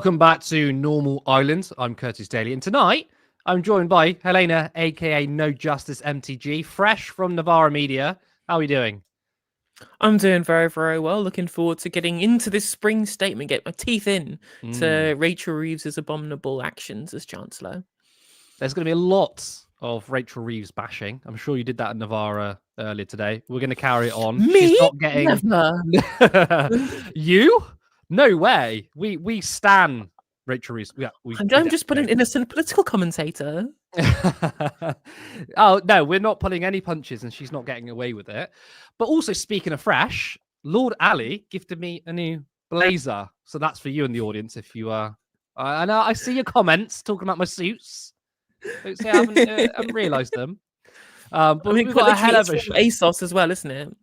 Welcome back to Normal Island. I'm Curtis Daly, and tonight I'm joined by Helena, aka No Justice MTG, fresh from Navarra Media. How are you doing? I'm doing very, very well. Looking forward to getting into this spring statement, get my teeth in to Rachel Reeves' abominable actions as Chancellor. There's going to be a lot of Rachel Reeves bashing. I'm sure you did that at Navarra earlier today. We're going to carry it on. Me? She's not getting... Never. You? No way. We stan Rachel Reeves. Yeah, I'm just putting an innocent political commentator. Oh, no, we're not pulling any punches and she's not getting away with it. But also, speaking of fresh, Lord Ali gifted me a new blazer. So that's for you in the audience if you are. And I see your comments talking about my suits. Don't say I haven't realised them. But I mean, we've got a hell of a it's from ASOS as well, isn't it?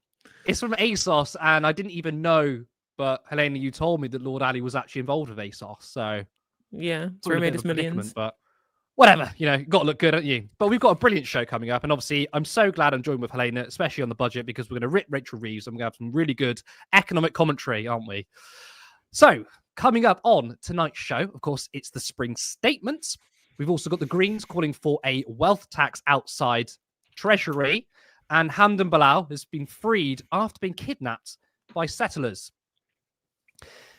It's from ASOS, and I didn't even know. But Helena, you told me that Lord Ali was actually involved with ASOS. So yeah, it's where he made his millions. But whatever, got to look good, don't you? But we've got a brilliant show coming up. And obviously, I'm so glad I'm joined with Helena, especially on the budget, because we're going to rip Rachel Reeves and we're going to have some really good economic commentary, aren't we? So, coming up on tonight's show, of course, it's the spring statements. We've also got the Greens calling for a wealth tax outside Treasury. And Hamdan Bilal has been freed after being kidnapped by settlers.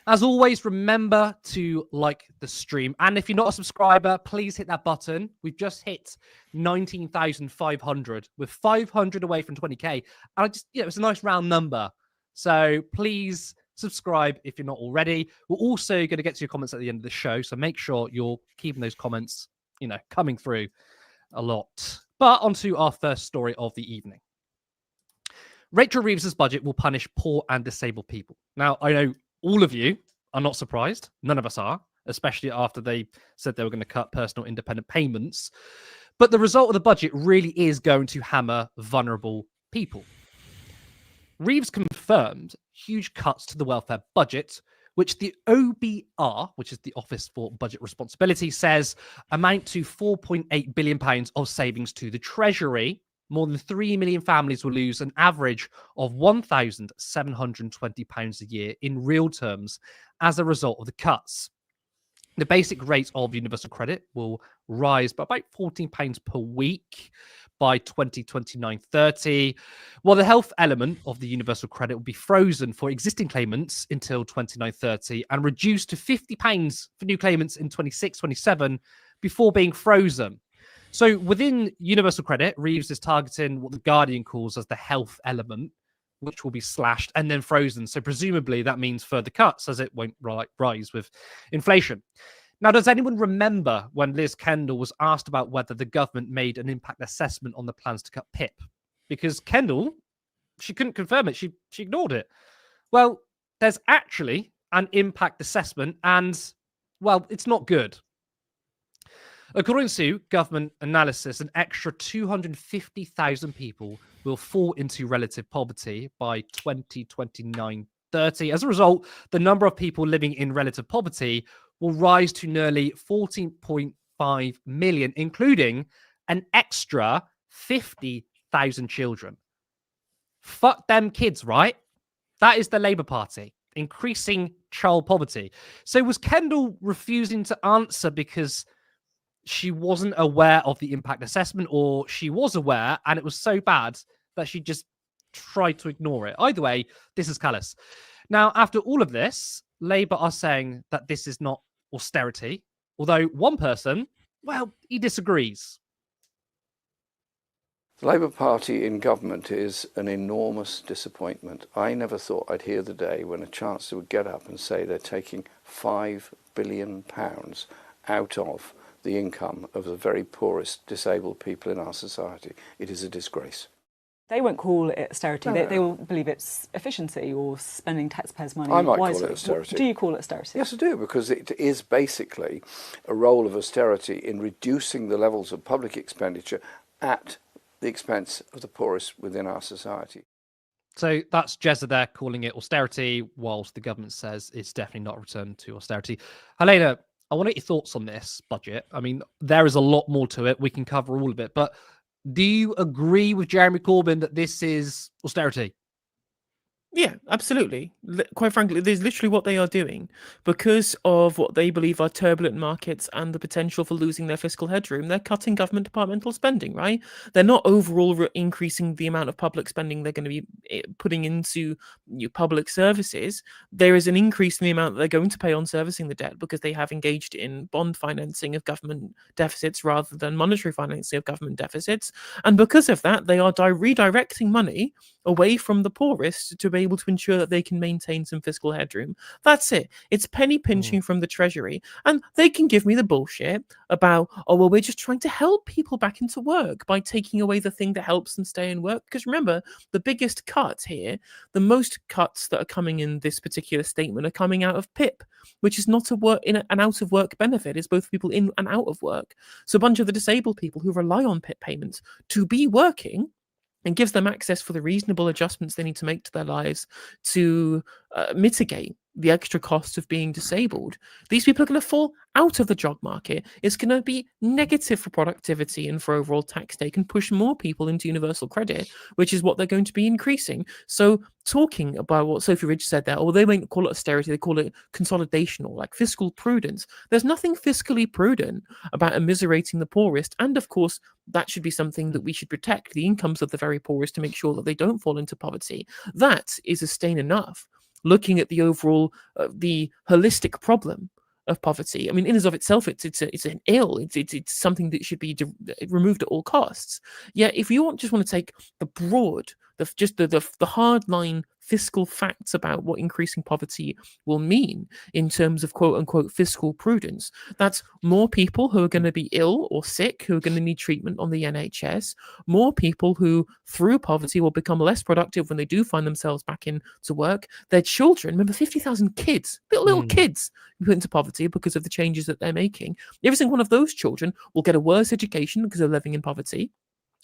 As always, remember to like the stream. And if you're not a subscriber, please hit that button. We've just hit 19,500. We're 500 away from 20K. And it's a nice round number. So please subscribe if you're not already. We're also going to get to your comments at the end of the show. So make sure you're keeping those comments, coming through a lot. But on to our first story of the evening. Rachel Reeves' budget will punish poor and disabled people. Now, I know all of you are not surprised. None of us are, especially after they said they were going to cut personal independent payments. But the result of the budget really is going to hammer vulnerable people. Reeves confirmed huge cuts to the welfare budget, which the OBR, which is the Office for Budget Responsibility, says amount to £4.8 billion of savings to the Treasury. More than 3 million families will lose an average of £1,720 a year in real terms as a result of the cuts. The basic rate of universal credit will rise by about £14 per week by 2029-30, while the health element of the universal credit will be frozen for existing claimants until 29-30 and reduced to £50 for new claimants in 26-27 before being frozen. So within universal credit, Reeves is targeting what the Guardian calls as the health element, which will be slashed and then frozen. So presumably that means further cuts as it won't rise with inflation. Now, does anyone remember when Liz Kendall was asked about whether the government made an impact assessment on the plans to cut PIP? Because Kendall, she couldn't confirm it. She ignored it. Well, there's actually an impact assessment and, well, it's not good. According to government analysis, an extra 250,000 people will fall into relative poverty by 2029-30. As a result, the number of people living in relative poverty will rise to nearly 14.5 million, including an extra 50,000 children. Fuck them kids, right? That is the Labour Party, increasing child poverty. So was Kendall refusing to answer because she wasn't aware of the impact assessment, or she was aware and it was so bad that she just tried to ignore it? Either way, this is callous. Now, after all of this, Labour are saying that this is not austerity, although one person, well, he disagrees. The Labour Party in government is an enormous disappointment. I never thought I'd hear the day when a Chancellor would get up and say they're taking £5 billion out of the income of the very poorest disabled people in our society. It is a disgrace. They won't call it austerity. No. They will believe it's efficiency or spending taxpayers' money I might wisely. Call it austerity. Do you call it austerity? Yes, I do, because it is basically a role of austerity in reducing the levels of public expenditure at the expense of the poorest within our society. So that's Jezza there calling it austerity, whilst the government says it's definitely not a return to austerity. Helena, I want to get your thoughts on this budget. I mean, there is a lot more to it. We can cover all of it. But do you agree with Jeremy Corbyn that this is austerity? Yeah, absolutely. Quite frankly, there's literally what they are doing because of what they believe are turbulent markets and the potential for losing their fiscal headroom. They're cutting government departmental spending, right? They're not overall increasing the amount of public spending they're going to be putting into public services. There is an increase in the amount that they're going to pay on servicing the debt because they have engaged in bond financing of government deficits rather than monetary financing of government deficits. And because of that, they are redirecting money away from the poorest to be able to ensure that they can maintain some fiscal headroom. That's it. It's penny pinching from the Treasury. And they can give me the bullshit about, oh, well, we're just trying to help people back into work by taking away the thing that helps them stay in work. Because remember, the biggest cut here, the most cuts that are coming in this particular statement are coming out of PIP, which is not an out of work benefit. It's both people in and out of work. So a bunch of the disabled people who rely on PIP payments to be working and gives them access for the reasonable adjustments they need to make to their lives to mitigate the extra costs of being disabled. These people are going to fall out of the job market. It's going to be negative for productivity and for overall tax take and push more people into universal credit, which is what they're going to be increasing. So talking about what Sophie Ridge said there, or they won't call it austerity, they call it consolidation or like fiscal prudence. There's nothing fiscally prudent about immiserating the poorest. And of course, that should be something that we should protect the incomes of the very poorest to make sure that they don't fall into poverty. That is a stain enough. Looking at the overall, the holistic problem of poverty. I mean, in and of itself, it's an ill. It's something that should be removed at all costs. Yet, if you just want to take the broad, the hard line fiscal facts about what increasing poverty will mean in terms of quote unquote fiscal prudence, that's more people who are going to be ill or sick, who are going to need treatment on the NHS, more people who through poverty will become less productive when they do find themselves back into work. Their children, remember 50,000 kids, little kids put into poverty because of the changes that they're making. Every single one of those children will get a worse education because they're living in poverty,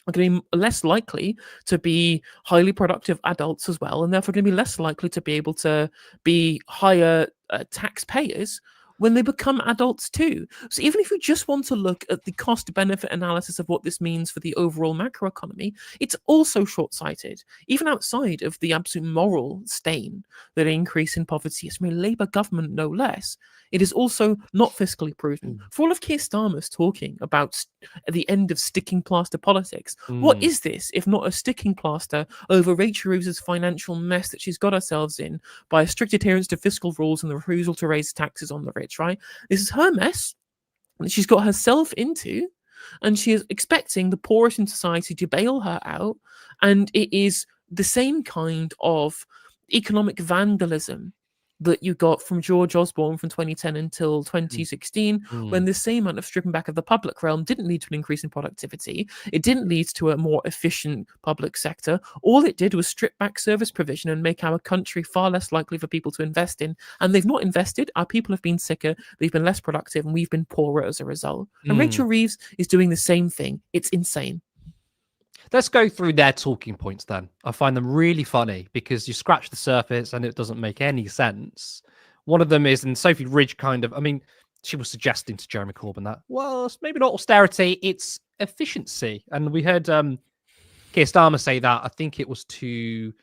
are going to be less likely to be highly productive adults as well, and therefore going to be less likely to be able to be higher taxpayers when they become adults too. So even if you just want to look at the cost-benefit analysis of what this means for the overall macroeconomy, it's also short-sighted, even outside of the absolute moral stain that an increase in poverty is from a Labour government, no less. It is also not fiscally prudent. For all of Keir Starmer's talking about the end of sticking plaster politics, what is this if not a sticking plaster over Rachel Reeves' financial mess that she's got herself in by a strict adherence to fiscal rules and the refusal to raise taxes on the rich, right? This is her mess that she's got herself into, and she is expecting the poorest in society to bail her out, and it is the same kind of economic vandalism that you got from George Osborne from 2010 until 2016, when the same amount of stripping back of the public realm didn't lead to an increase in productivity. It didn't lead to a more efficient public sector. All it did was strip back service provision and make our country far less likely for people to invest in. And they've not invested. Our people have been sicker, they've been less productive, and we've been poorer as a result. And Rachel Reeves is doing the same thing. It's insane. Let's go through their talking points then. I find them really funny because you scratch the surface and it doesn't make any sense. One of them is, and Sophie Ridge she was suggesting to Jeremy Corbyn that, well, it's maybe not austerity, it's efficiency. And we heard Keir Starmer say that, I think it was to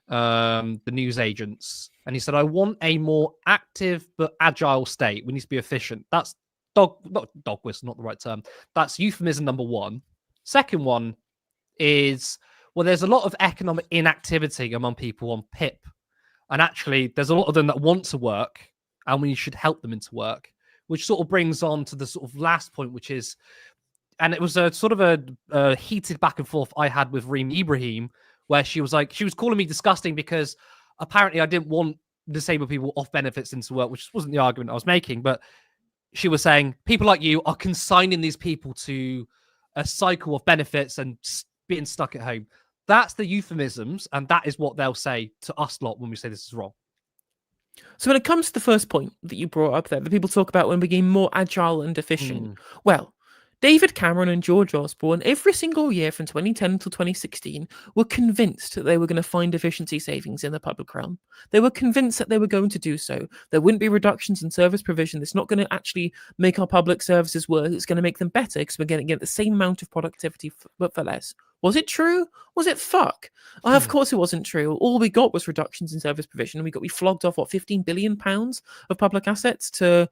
the news agents. And he said, I want a more active but agile state. We need to be efficient. That's not dog whistle, not the right term. That's euphemism number one. Second one is, well, there's a lot of economic inactivity among people on PIP. And actually, there's a lot of them that want to work, and we should help them into work, which sort of brings on to the sort of last point, which is, and it was a sort of a heated back and forth I had with Reem Ibrahim, where she was calling me disgusting because apparently I didn't want disabled people off benefits into work, which wasn't the argument I was making, but she was saying people like you are consigning these people to a cycle of benefits and being stuck at home. That's the euphemisms, and that is what they'll say to us lot when we say this is wrong. So when it comes to the first point that you brought up there, that people talk about when being more agile and efficient, well, David Cameron and George Osborne, every single year from 2010 until 2016, were convinced that they were going to find efficiency savings in the public realm. They were convinced that they were going to do so. There wouldn't be reductions in service provision. It's not going to actually make our public services worse. It's going to make them better because we're going to get the same amount of productivity, but for less. Was it true? Was it fuck? Of course it wasn't true. All we got was reductions in service provision. We flogged off, what, £15 billion of public assets to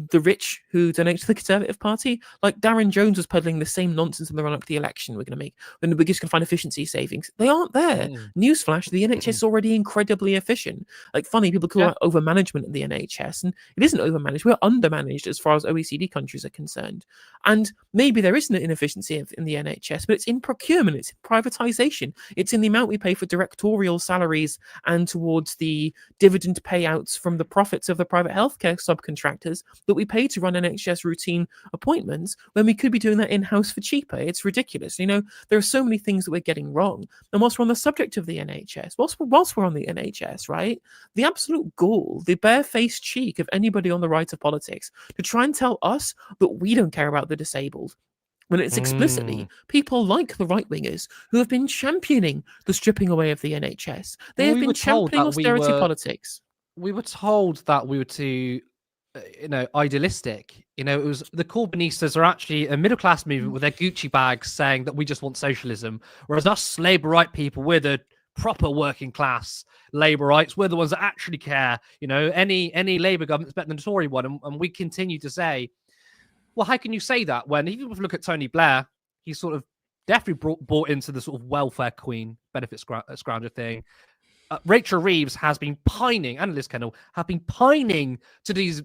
the rich who donate to the Conservative Party. Like, Darren Jones was peddling the same nonsense in the run-up to the election. We're just going to find efficiency savings. They aren't there. Newsflash, the NHS is already incredibly efficient. Like, funny, people call it over-management of the NHS, and it isn't over-managed. We're under-managed as far as OECD countries are concerned. And maybe there is an inefficiency in the NHS, but it's in procurement, it's in privatisation, it's in the amount we pay for directorial salaries and towards the dividend payouts from the profits of the private healthcare subcontractors that we pay to run NHS routine appointments when we could be doing that in-house for cheaper. It's ridiculous. You know, there are so many things that we're getting wrong. And whilst we're on the subject of the NHS, whilst we're on the NHS, right, the absolute gall, the barefaced cheek of anybody on the right of politics to try and tell us that we don't care about the disabled, when it's explicitly people like the right-wingers who have been championing the stripping away of the NHS. They have been championing austerity politics. We were told that we were too, idealistic. You know, it was the Corbynistas are actually a middle-class movement with their Gucci bags saying that we just want socialism, whereas us Labour-right people, we're the proper working class Labourites. We're the ones that actually care. You know, any Labour government's better than the Tory one, and we continue to say, well, how can you say that when, if you look at Tony Blair, he sort of definitely bought into the sort of welfare queen benefit scrounger thing. Rachel Reeves has been pining, and Liz Kendall have been pining to these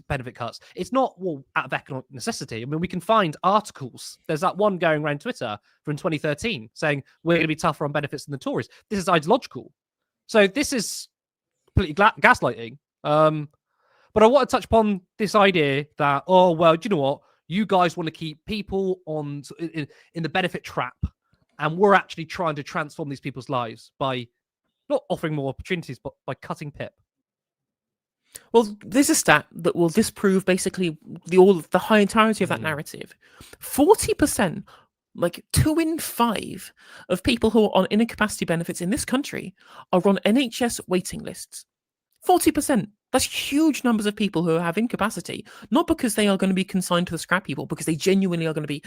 benefit cuts. It's not out of economic necessity. I mean, we can find articles. There's that one going around Twitter from 2013 saying we're going to be tougher on benefits than the Tories. This is ideological. So this is completely gaslighting. But I want to touch upon this idea that, oh, well, do you know what? You guys want to keep people in the benefit trap, and we're actually trying to transform these people's lives by not offering more opportunities, but by cutting PIP. Well, there's a stat that will disprove basically the high entirety of that narrative. 40%, like 2 in 5 of people who are on incapacity benefits in this country are on NHS waiting lists. 40%. That's huge numbers of people who have incapacity, not because they are going to be consigned to the scrap heap, because they genuinely are going to be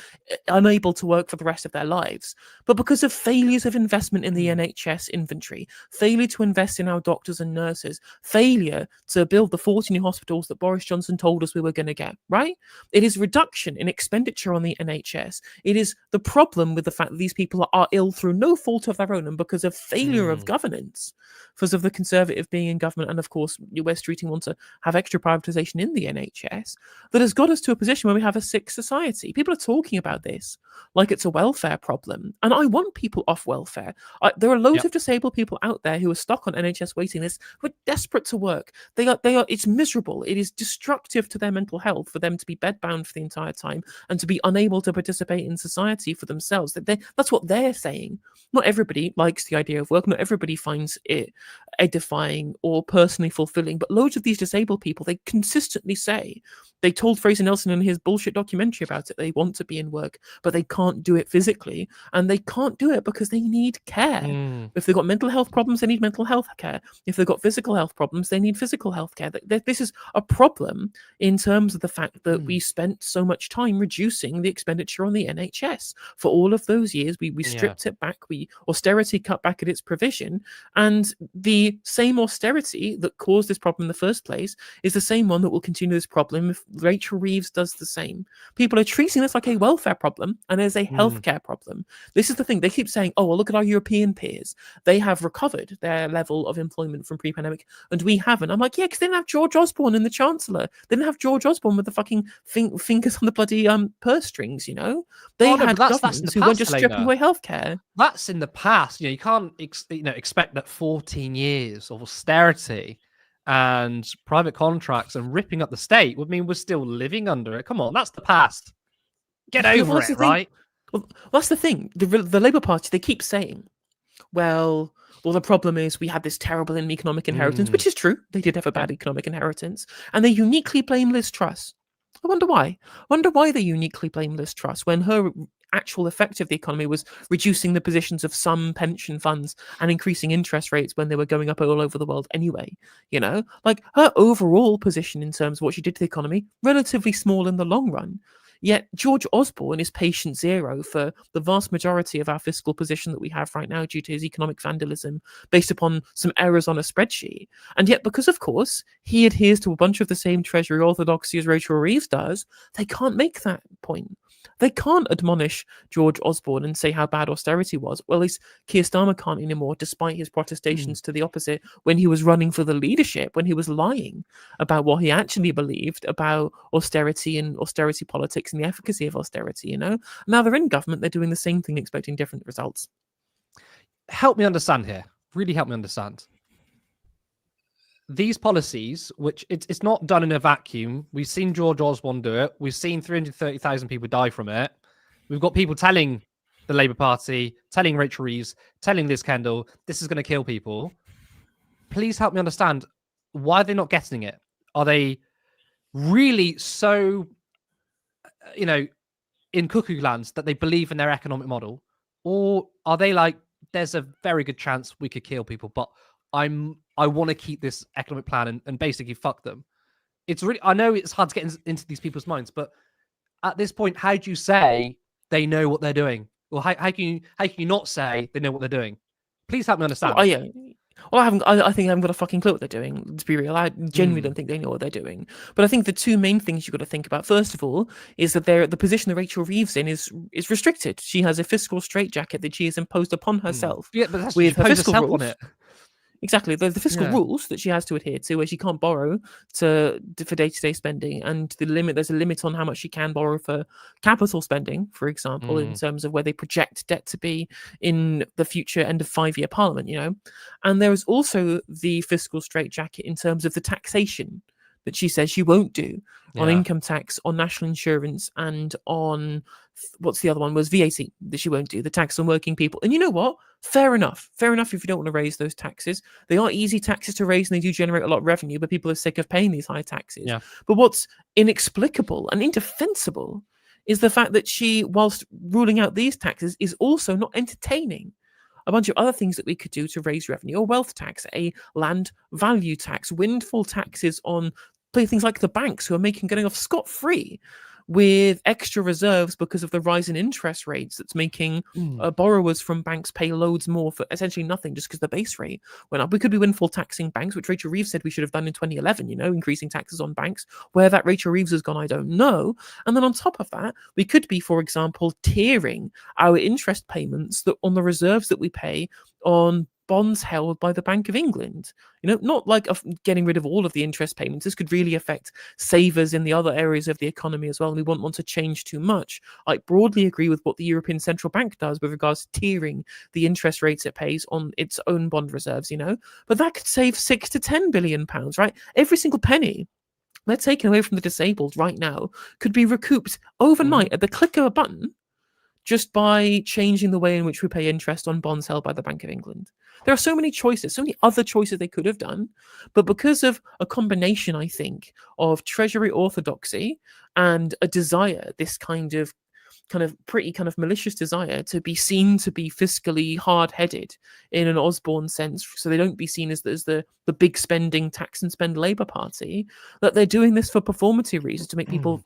unable to work for the rest of their lives, but because of failures of investment in the NHS inventory, failure to invest in our doctors and nurses, failure to build the 40 new hospitals that Boris Johnson told us we were going to get, right? It is reduction in expenditure on the NHS. It is the problem with the fact that these people are ill through no fault of their own and because of failure of governance, because of the Conservative being in government, and of course, West Streeting want to have extra privatisation in the NHS, that has got us to a position where we have a sick society. People are talking about this like it's a welfare problem, and I want people off welfare. There are loads of disabled people out there who are stuck on NHS waiting lists who are desperate to work. They are. It's miserable. It is destructive to their mental health for them to be bedbound for the entire time and to be unable to participate in society for themselves. That's what they're saying. Not everybody likes the idea of work. Not everybody finds it edifying or personally fulfilling, but loads of these disabled people, they consistently say, they told Fraser Nelson in his bullshit documentary about it, they want to be in work, but they can't do it physically, and they can't do it because they need care. If they've got mental health problems, they need mental health care. If they've got physical health problems, they need physical health care. This is a problem in terms of the fact that we spent so much time reducing the expenditure on the NHS. For all of those years, we stripped it back, austerity cut back at its provision, and the same austerity that caused this problem in the first place is the same one that will continue this problem if Rachel Reeves does the same. People are treating this like a welfare problem and as a healthcare problem. This is the thing. They keep saying, oh, well, look at our European peers. They have recovered their level of employment from pre-pandemic and we haven't. I'm like, yeah, because they didn't have George Osborne in the Chancellor. They didn't have George Osborne with the fucking fingers on the bloody purse strings, you know? They had governments who weren't just stripping away healthcare. That's in the past. You know, you can't expect that 14 years of austerity and private contracts and ripping up the state would mean we're still living under it. Come on, that's the past. Get over it, right? Well, that's the thing. The Labour Party, they keep saying, well, the problem is we had this terrible economic inheritance, which is true. They did have a bad economic inheritance. And they uniquely blame Liz Truss. I wonder why. I wonder why they uniquely blame Liz Truss when her actual effect of the economy was reducing the positions of some pension funds and increasing interest rates when they were going up all over the world anyway. You know, like her overall position in terms of what she did to the economy, relatively small in the long run. Yet George Osborne is patient zero for the vast majority of our fiscal position that we have right now due to his economic vandalism based upon some errors on a spreadsheet. And yet, because of course he adheres to a bunch of the same Treasury orthodoxy as Rachel Reeves does, they can't make that point. They can't admonish George Osborne and say how bad austerity was. Well, at least Keir Starmer can't anymore, despite his protestations to the opposite when he was running for the leadership, when he was lying about what he actually believed about austerity and austerity politics and the efficacy of austerity, you know? Now they're in government, they're doing the same thing, expecting different results. Help me understand here. Really help me understand. These policies, which it's not done in a vacuum. We've seen George Osborne do it. We've seen 330,000 people die from it. We've got people telling the Labour Party, telling Rachel Reeves, telling Liz Kendall, this is going to kill people. Please help me understand, why are they not getting it? Are they really so, in cuckoo lands that they believe in their economic model? Or are they like, there's a very good chance we could kill people, but I want to keep this economic plan and basically fuck them? It's really, I know it's hard to get into these people's minds, but at this point, how do you say they know what they're doing? Or how can you not say they know what they're doing? Please help me understand. Well, yeah. Well, I think I haven't got a fucking clue what they're doing, to be real. I genuinely don't think they know what they're doing. But I think the two main things you've got to think about, first of all, is that the position that Rachel Reeves in is restricted. She has a fiscal straitjacket that she has imposed upon herself. Yeah, but that's with her fiscal rules. on it. Exactly, the fiscal rules that she has to adhere to, where she can't borrow for day-to-day spending, and there's a limit on how much she can borrow for capital spending, for example, in terms of where they project debt to be in the future end of 5-year parliament, you know. And there is also the fiscal straitjacket in terms of the taxation that she says she won't do on income tax, on national insurance, and on what's the other one, was VAT, that she won't do, the tax on working people. And you know what? Fair enough if you don't want to raise those taxes. They are easy taxes to raise and they do generate a lot of revenue, but people are sick of paying these high taxes. Yeah. But what's inexplicable and indefensible is the fact that she, whilst ruling out these taxes, is also not entertaining a bunch of other things that we could do to raise revenue: a wealth tax, a land value tax, windfall taxes on things like the banks, who are getting off scot-free with extra reserves because of the rise in interest rates that's making borrowers from banks pay loads more for essentially nothing, just because the base rate went up. We could be windfall taxing banks, which Rachel Reeves said we should have done in 2011, you know, increasing taxes on banks. Where that Rachel Reeves has gone, I don't know. And then on top of that, we could be, for example, tiering our interest payments on the reserves that we pay on bonds held by the Bank of England. You know, not like getting rid of all of the interest payments. This could really affect savers in the other areas of the economy as well, and we won't want to change too much. I broadly agree with what the European Central Bank does with regards to tiering the interest rates it pays on its own bond reserves, you know, but that could save £6 to £10 billion, right? Every single penny they're taken away from the disabled right now could be recouped overnight at the click of a button, just by changing the way in which we pay interest on bonds held by the Bank of England. There are so many choices, so many other choices they could have done, but because of a combination, I think, of Treasury orthodoxy and a desire, this kind of pretty malicious desire to be seen to be fiscally hard-headed in an Osborne sense, so they don't be seen as the big spending, tax and spend Labour Party, that they're doing this for performative reasons, to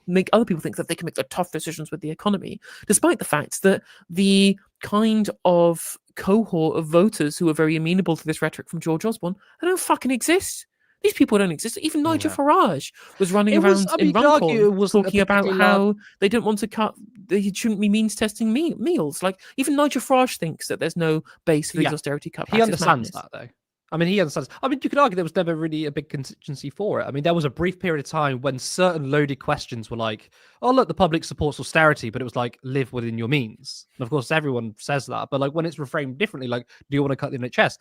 make other people think that they can make the tough decisions with the economy, despite the fact that the kind of cohort of voters who are very amenable to this rhetoric from George Osborne, they don't fucking exist. These people don't exist. Even Nigel Farage was running around in Runcorn talking about how they don't want to cut, they shouldn't be means testing meals. Like, even Nigel Farage thinks that there's no base for these austerity cutbacks. He understands that, though. I mean, he understands. I mean, you could argue there was never really a big contingency for it. I mean, there was a brief period of time when certain loaded questions were like, oh, look, the public supports austerity, but it was like, live within your means. And of course, everyone says that. But like, when it's reframed differently, like, do you want to cut the NHS?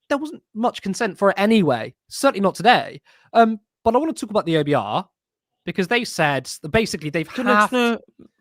There wasn't much consent for it anyway. Certainly not today. But I want to talk about the OBR, because they said basically they've halved...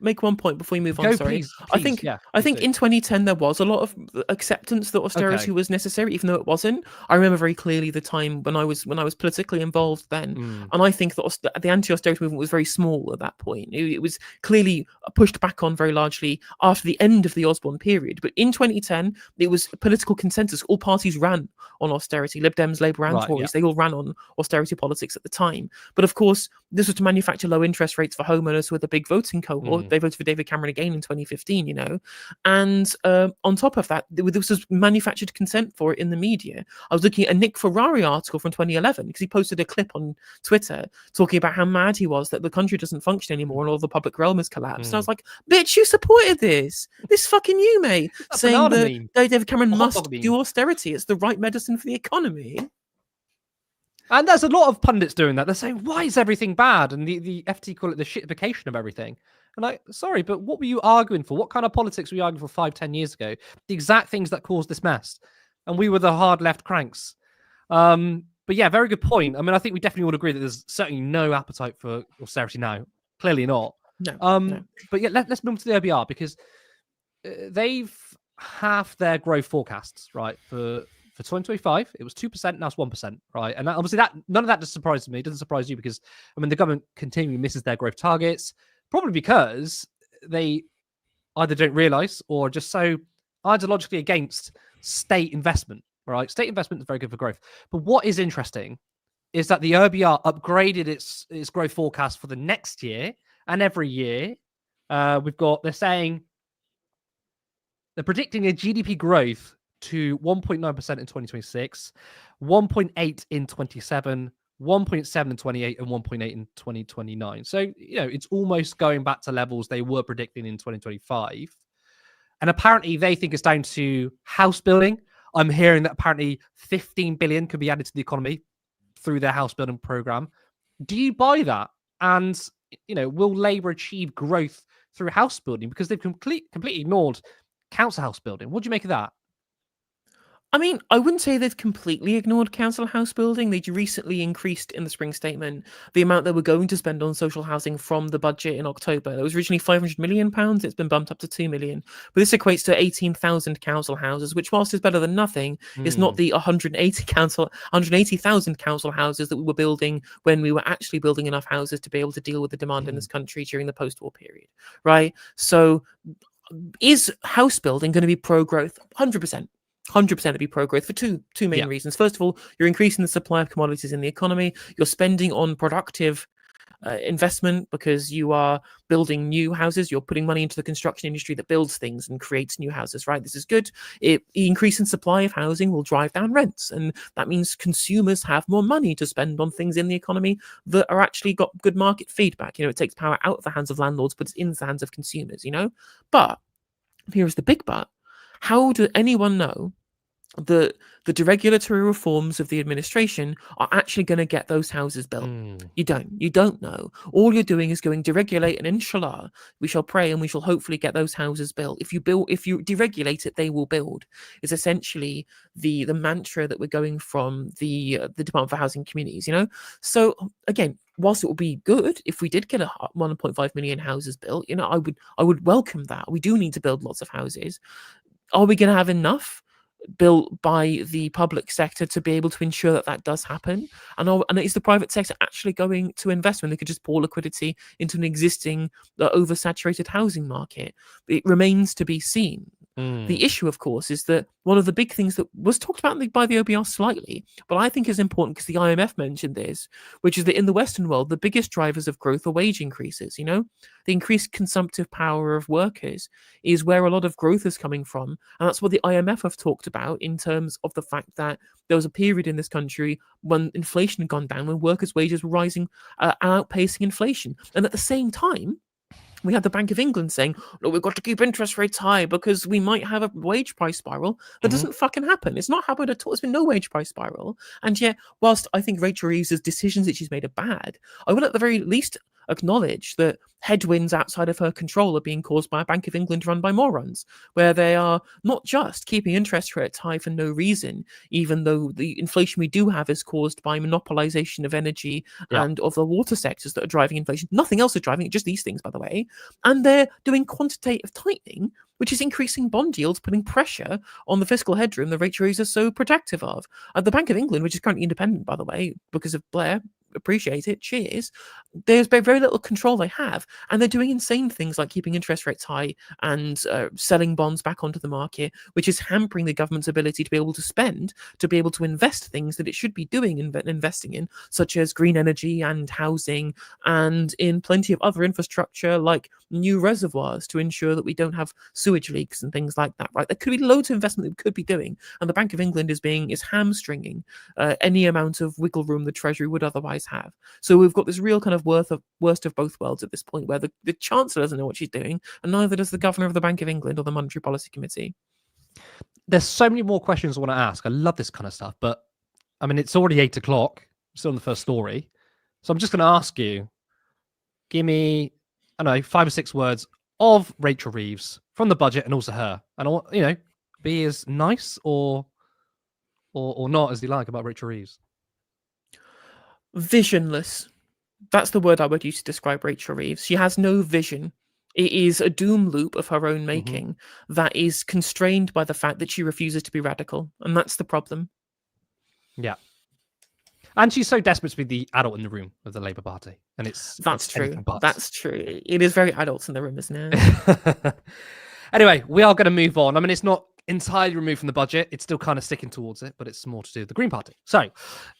make one point before we move on? Go, Sorry, please, I please, think yeah, I please think do. in 2010 there was a lot of acceptance that austerity Okay. was necessary, even though it wasn't. I remember very clearly the time when I was politically involved then, and I think that the anti-austerity movement was very small at that point. It was clearly pushed back on very largely after the end of the Osborne period. But in 2010, it was political consensus. All parties ran on austerity. Lib Dems, Labour, and Right, yeah. Tories. They all ran on austerity politics at the time. But of course, this was to manufacture low interest rates for homeowners with a big voting cohort. They voted for David Cameron again in 2015, you know. And on top of that, this was manufactured consent for it in the media. I was looking at a Nick Ferrari article from 2011 because he posted a clip on Twitter talking about how mad he was that the country doesn't function anymore and all the public realm has collapsed. And I was like, bitch, you supported this. This fucking you, mate. That Saying banana that meme. David Cameron The hot must dog meme. do austerity. It's the right medicine for the economy. And there's a lot of pundits doing that. They're saying, why is everything bad? And the FT call it the shitification of everything. And like, sorry, but what were you arguing for? What kind of politics were you arguing for 5-10 years ago? The exact things that caused this mess. And we were the hard left cranks. But yeah, very good point. I mean, I think we definitely would agree that there's certainly no appetite for austerity now. Clearly not. No. But yeah, let's move to the OBR because they've halved their growth forecasts, right? For 2025, it was 2%, now it's 1%, right? And obviously none of that just surprises me. It doesn't surprise you because, I mean, the government continually misses their growth targets, probably because they either don't realise or just so ideologically against state investment, right? State investment is very good for growth. But what is interesting is that the OBR upgraded its growth forecast for the next year and every year. They're saying they're predicting a GDP growth to 1.9% in 2026, 1.8 in 27, 1.7 in 28, and 1.8 in 2029. So, you know, it's almost going back to levels they were predicting in 2025. And apparently they think it's down to house building. I'm hearing that apparently 15 billion could be added to the economy through their house building program. Do you buy that? And, you know, will Labour achieve growth through house building? Because they've completely ignored council house building. What do you make of that? I mean, I wouldn't say they've completely ignored council house building. They recently increased in the spring statement the amount they were going to spend on social housing from the budget in October. It was originally £500 million. It's been bumped up to £2 million. But this equates to 18,000 council houses, which, whilst is better than nothing, is not the 180,000 council houses that we were building when we were actually building enough houses to be able to deal with the demand in this country during the post-war period, right? So is house building going to be pro-growth? 100%. 100% to be pro-growth for two main reasons. First of all, you're increasing the supply of commodities in the economy. You're spending on productive investment because you are building new houses. You're putting money into the construction industry that builds things and creates new houses, right? This is good. Increasing supply of housing will drive down rents, and that means consumers have more money to spend on things in the economy that are actually got good market feedback. You know, it takes power out of the hands of landlords, but it's in the hands of consumers, you know? But here's the big but. How do anyone know that the deregulatory reforms of the administration are actually going to get those houses built? You don't know. All you're doing is going deregulate, and inshallah, we shall pray and we shall hopefully get those houses built. If you deregulate it, they will build. Is essentially the mantra that we're going from the Department for Housing Communities, you know? So again, whilst it would be good if we did get 1.5 million houses built, you know, I would welcome that. We do need to build lots of houses. Are we going to have enough built by the public sector to be able to ensure that does happen? And is the private sector actually going to invest when they could just pour liquidity into an existing oversaturated housing market? It remains to be seen. The issue, of course, is that one of the big things that was talked about by the OBR slightly, but I think is important because the IMF mentioned this, which is that in the Western world, the biggest drivers of growth are wage increases. You know, the increased consumptive power of workers is where a lot of growth is coming from. And that's what the IMF have talked about in terms of the fact that there was a period in this country when inflation had gone down, when workers' wages were rising, outpacing inflation. And at the same time, we had the Bank of England saying, look, we've got to keep interest rates high because we might have a wage price spiral. That doesn't fucking happen. It's not happened at all. There's been no wage price spiral. And yet, whilst I think Rachel Reeves' decisions that she's made are bad, I will at the very least acknowledge that headwinds outside of her control are being caused by a Bank of England run by morons, where they are not just keeping interest rates high for no reason, even though the inflation we do have is caused by monopolization of energy and of the water sectors that are driving inflation. Nothing else is driving it, just these things, by the way. And they're doing quantitative tightening, which is increasing bond yields, putting pressure on the fiscal headroom that Rachel Reeves is so protective of. The Bank of England, which is currently independent, by the way, because of Blair, appreciate it, cheers, there's very little control they have, and they're doing insane things like keeping interest rates high and selling bonds back onto the market, which is hampering the government's ability to be able to spend, to be able to invest things that it should be doing and investing in, such as green energy and housing, and in plenty of other infrastructure like new reservoirs to ensure that we don't have sewage leaks and things like that, right? There could be loads of investment that we could be doing, and the Bank of England is hamstringing any amount of wiggle room the Treasury would otherwise have. So we've got this real kind of worst of both worlds at this point, where the Chancellor doesn't know what she's doing, and neither does the Governor of the Bank of England or the Monetary Policy Committee. There's so many more questions I want to ask. I love this kind of stuff, but I mean, it's already 8 o'clock. Still on the first story. So I'm just going to ask you, give me, I don't know, 5 or 6 words of Rachel Reeves from the budget and also her. And I want, be as nice or not as you like about Rachel Reeves. Visionless. That's the word I would use to describe Rachel Reeves. She has no vision. It is a doom loop of her own making that is constrained by the fact that she refuses to be radical. And that's the problem. Yeah. And she's so desperate to be the adult in the room of the Labour Party. And that's true. But. That's true. It is very adults in the room, isn't it? Anyway, we are going to move on. I mean, it's not entirely removed from the budget. It's still kind of sticking towards it, but it's more to do with the Green Party. So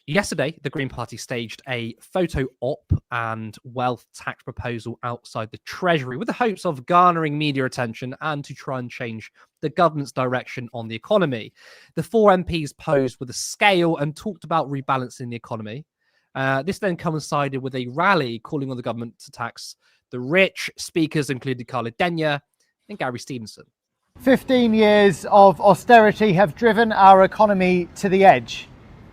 yesterday, the Green Party staged a photo op and wealth tax proposal outside the Treasury with the hopes of garnering media attention and to try and change the government's direction on the economy. The 4 MPs posed with a scale and talked about rebalancing the economy. This then coincided with a rally calling on the government to tax the rich. Speakers included Carla Denyer and Gary Stevenson. 15 years of austerity have driven our economy to the edge,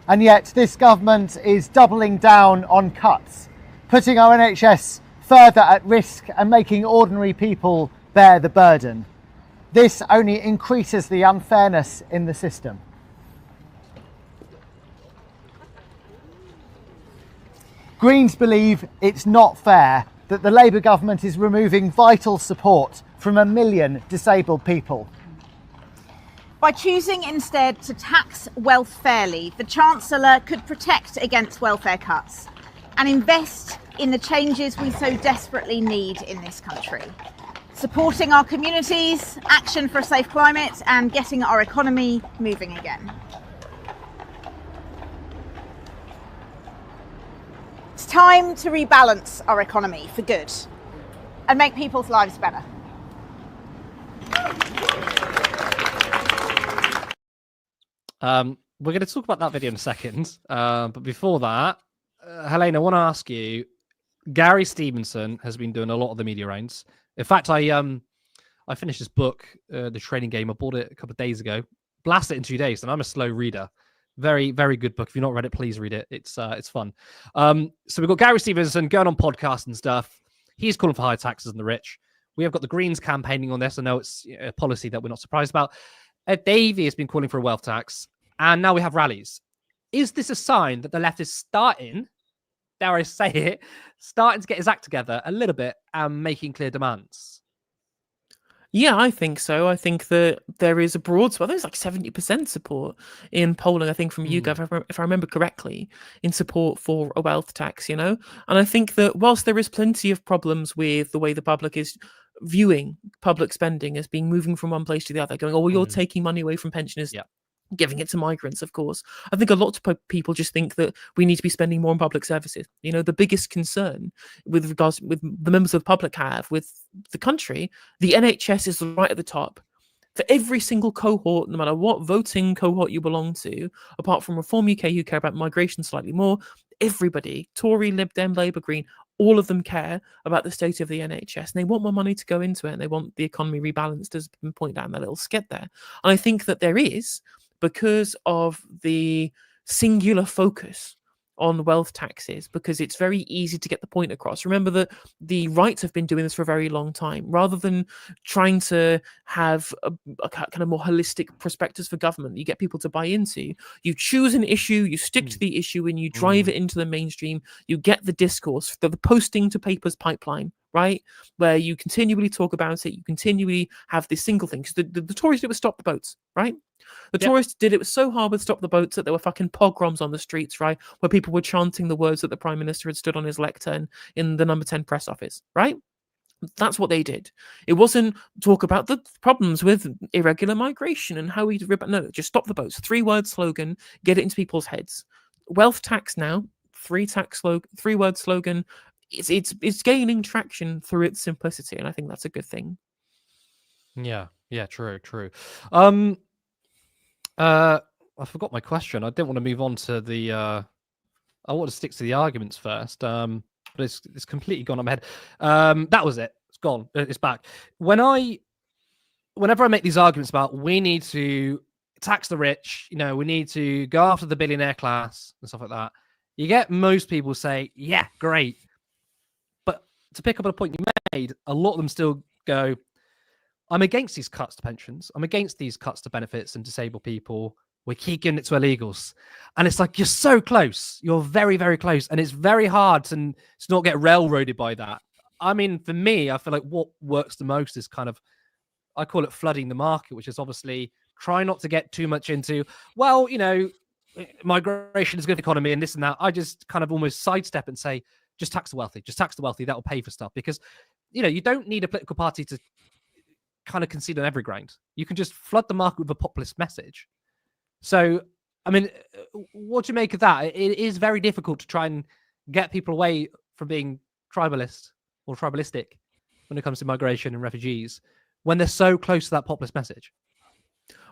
and yet this government is doubling down on cuts, putting our NHS further at risk and making ordinary people bear the burden. This only increases the unfairness in the system. Greens believe it's not fair that the Labour government is removing vital support from 1 million disabled people. By choosing instead to tax wealth fairly, the Chancellor could protect against welfare cuts and invest in the changes we so desperately need in this country. Supporting our communities, action for a safe climate, and getting our economy moving again. It's time to rebalance our economy for good and make people's lives better. We're going to talk about that video in a second. But before that, Helena, I want to ask you, Gary Stevenson has been doing a lot of the media rounds. In fact, I finished his book, The Training Game. I bought it a couple of days ago. Blasted it in 2 days, and I'm a slow reader. Very, very good book. If you've not read it, please read it. It's fun. So we've got Gary Stevenson going on podcasts and stuff. He's calling for higher taxes on the rich. We have got the Greens campaigning on this. I know it's a policy that we're not surprised about. Ed Davey has been calling for a wealth tax, and now we have rallies. Is this a sign that the left is starting, dare I say it, starting to get his act together a little bit and making clear demands? Yeah, I think so. I think that there is a broad support. There's like 70% support in polling, I think, from YouGov, if I remember correctly, in support for a wealth tax, And I think that whilst there is plenty of problems with the way the public is viewing public spending as being moving from one place to the other, going, oh, well, you're taking money away from pensioners, giving it to migrants, of course. I think a lot of people just think that we need to be spending more on public services. The biggest concern with regards with the members of the public have with the country, the NHS is right at the top. For every single cohort, no matter what voting cohort you belong to, apart from Reform UK, who care about migration slightly more, everybody, Tory, Lib Dem, Labour, Green, all of them care about the state of the NHS, and they want more money to go into it, and they want the economy rebalanced, as been pointed out in that little skit there. And I think that there is, because of the singular focus on wealth taxes because it's very easy to get the point across. Remember that the rights have been doing this for a very long time. Rather than trying to have a kind of more holistic prospectus for government that you get people to buy into, you choose an issue, you stick to the issue, and you drive it into the mainstream. You get the discourse, the posting to papers pipeline, right? Where you continually talk about it, you continually have this single thing. Because the Tories did it with Stop the Boats, right? The Tories did it so hard with Stop the Boats that there were fucking pogroms on the streets, right? Where people were chanting the words that the Prime Minister had stood on his lectern in the number 10 press office, right? That's what they did. It wasn't talk about the problems with irregular migration and how we... No, just Stop the Boats. 3-word slogan, get it into people's heads. Wealth tax now, 3-word slogan. It's gaining traction through its simplicity, and I think that's a good thing. Yeah, true. I forgot my question. I didn't want to move on to the. I want to stick to the arguments first. But it's completely gone on my head. That was it. It's gone. It's back. Whenever I make these arguments about we need to tax the rich, we need to go after the billionaire class and stuff like that, you get most people say, "Yeah, great." But to pick up on a point you made, a lot of them still go, I'm against these cuts to pensions. I'm against these cuts to benefits and disabled people. We keep giving it to illegals. And it's like, you're so close. You're very, very close. And it's very hard to not get railroaded by that. I mean, for me, I feel like what works the most is kind of, I call it flooding the market, which is obviously try not to get too much into, well, migration is good for the economy and this and that. I just kind of almost sidestep and say, just tax the wealthy. Just tax the wealthy. That will pay for stuff. Because, you don't need a political party to kind of concede on every ground. You can just flood the market with a populist message. So, I mean, what do you make of that? It is very difficult to try and get people away from being tribalist or tribalistic when it comes to migration and refugees when they're so close to that populist message.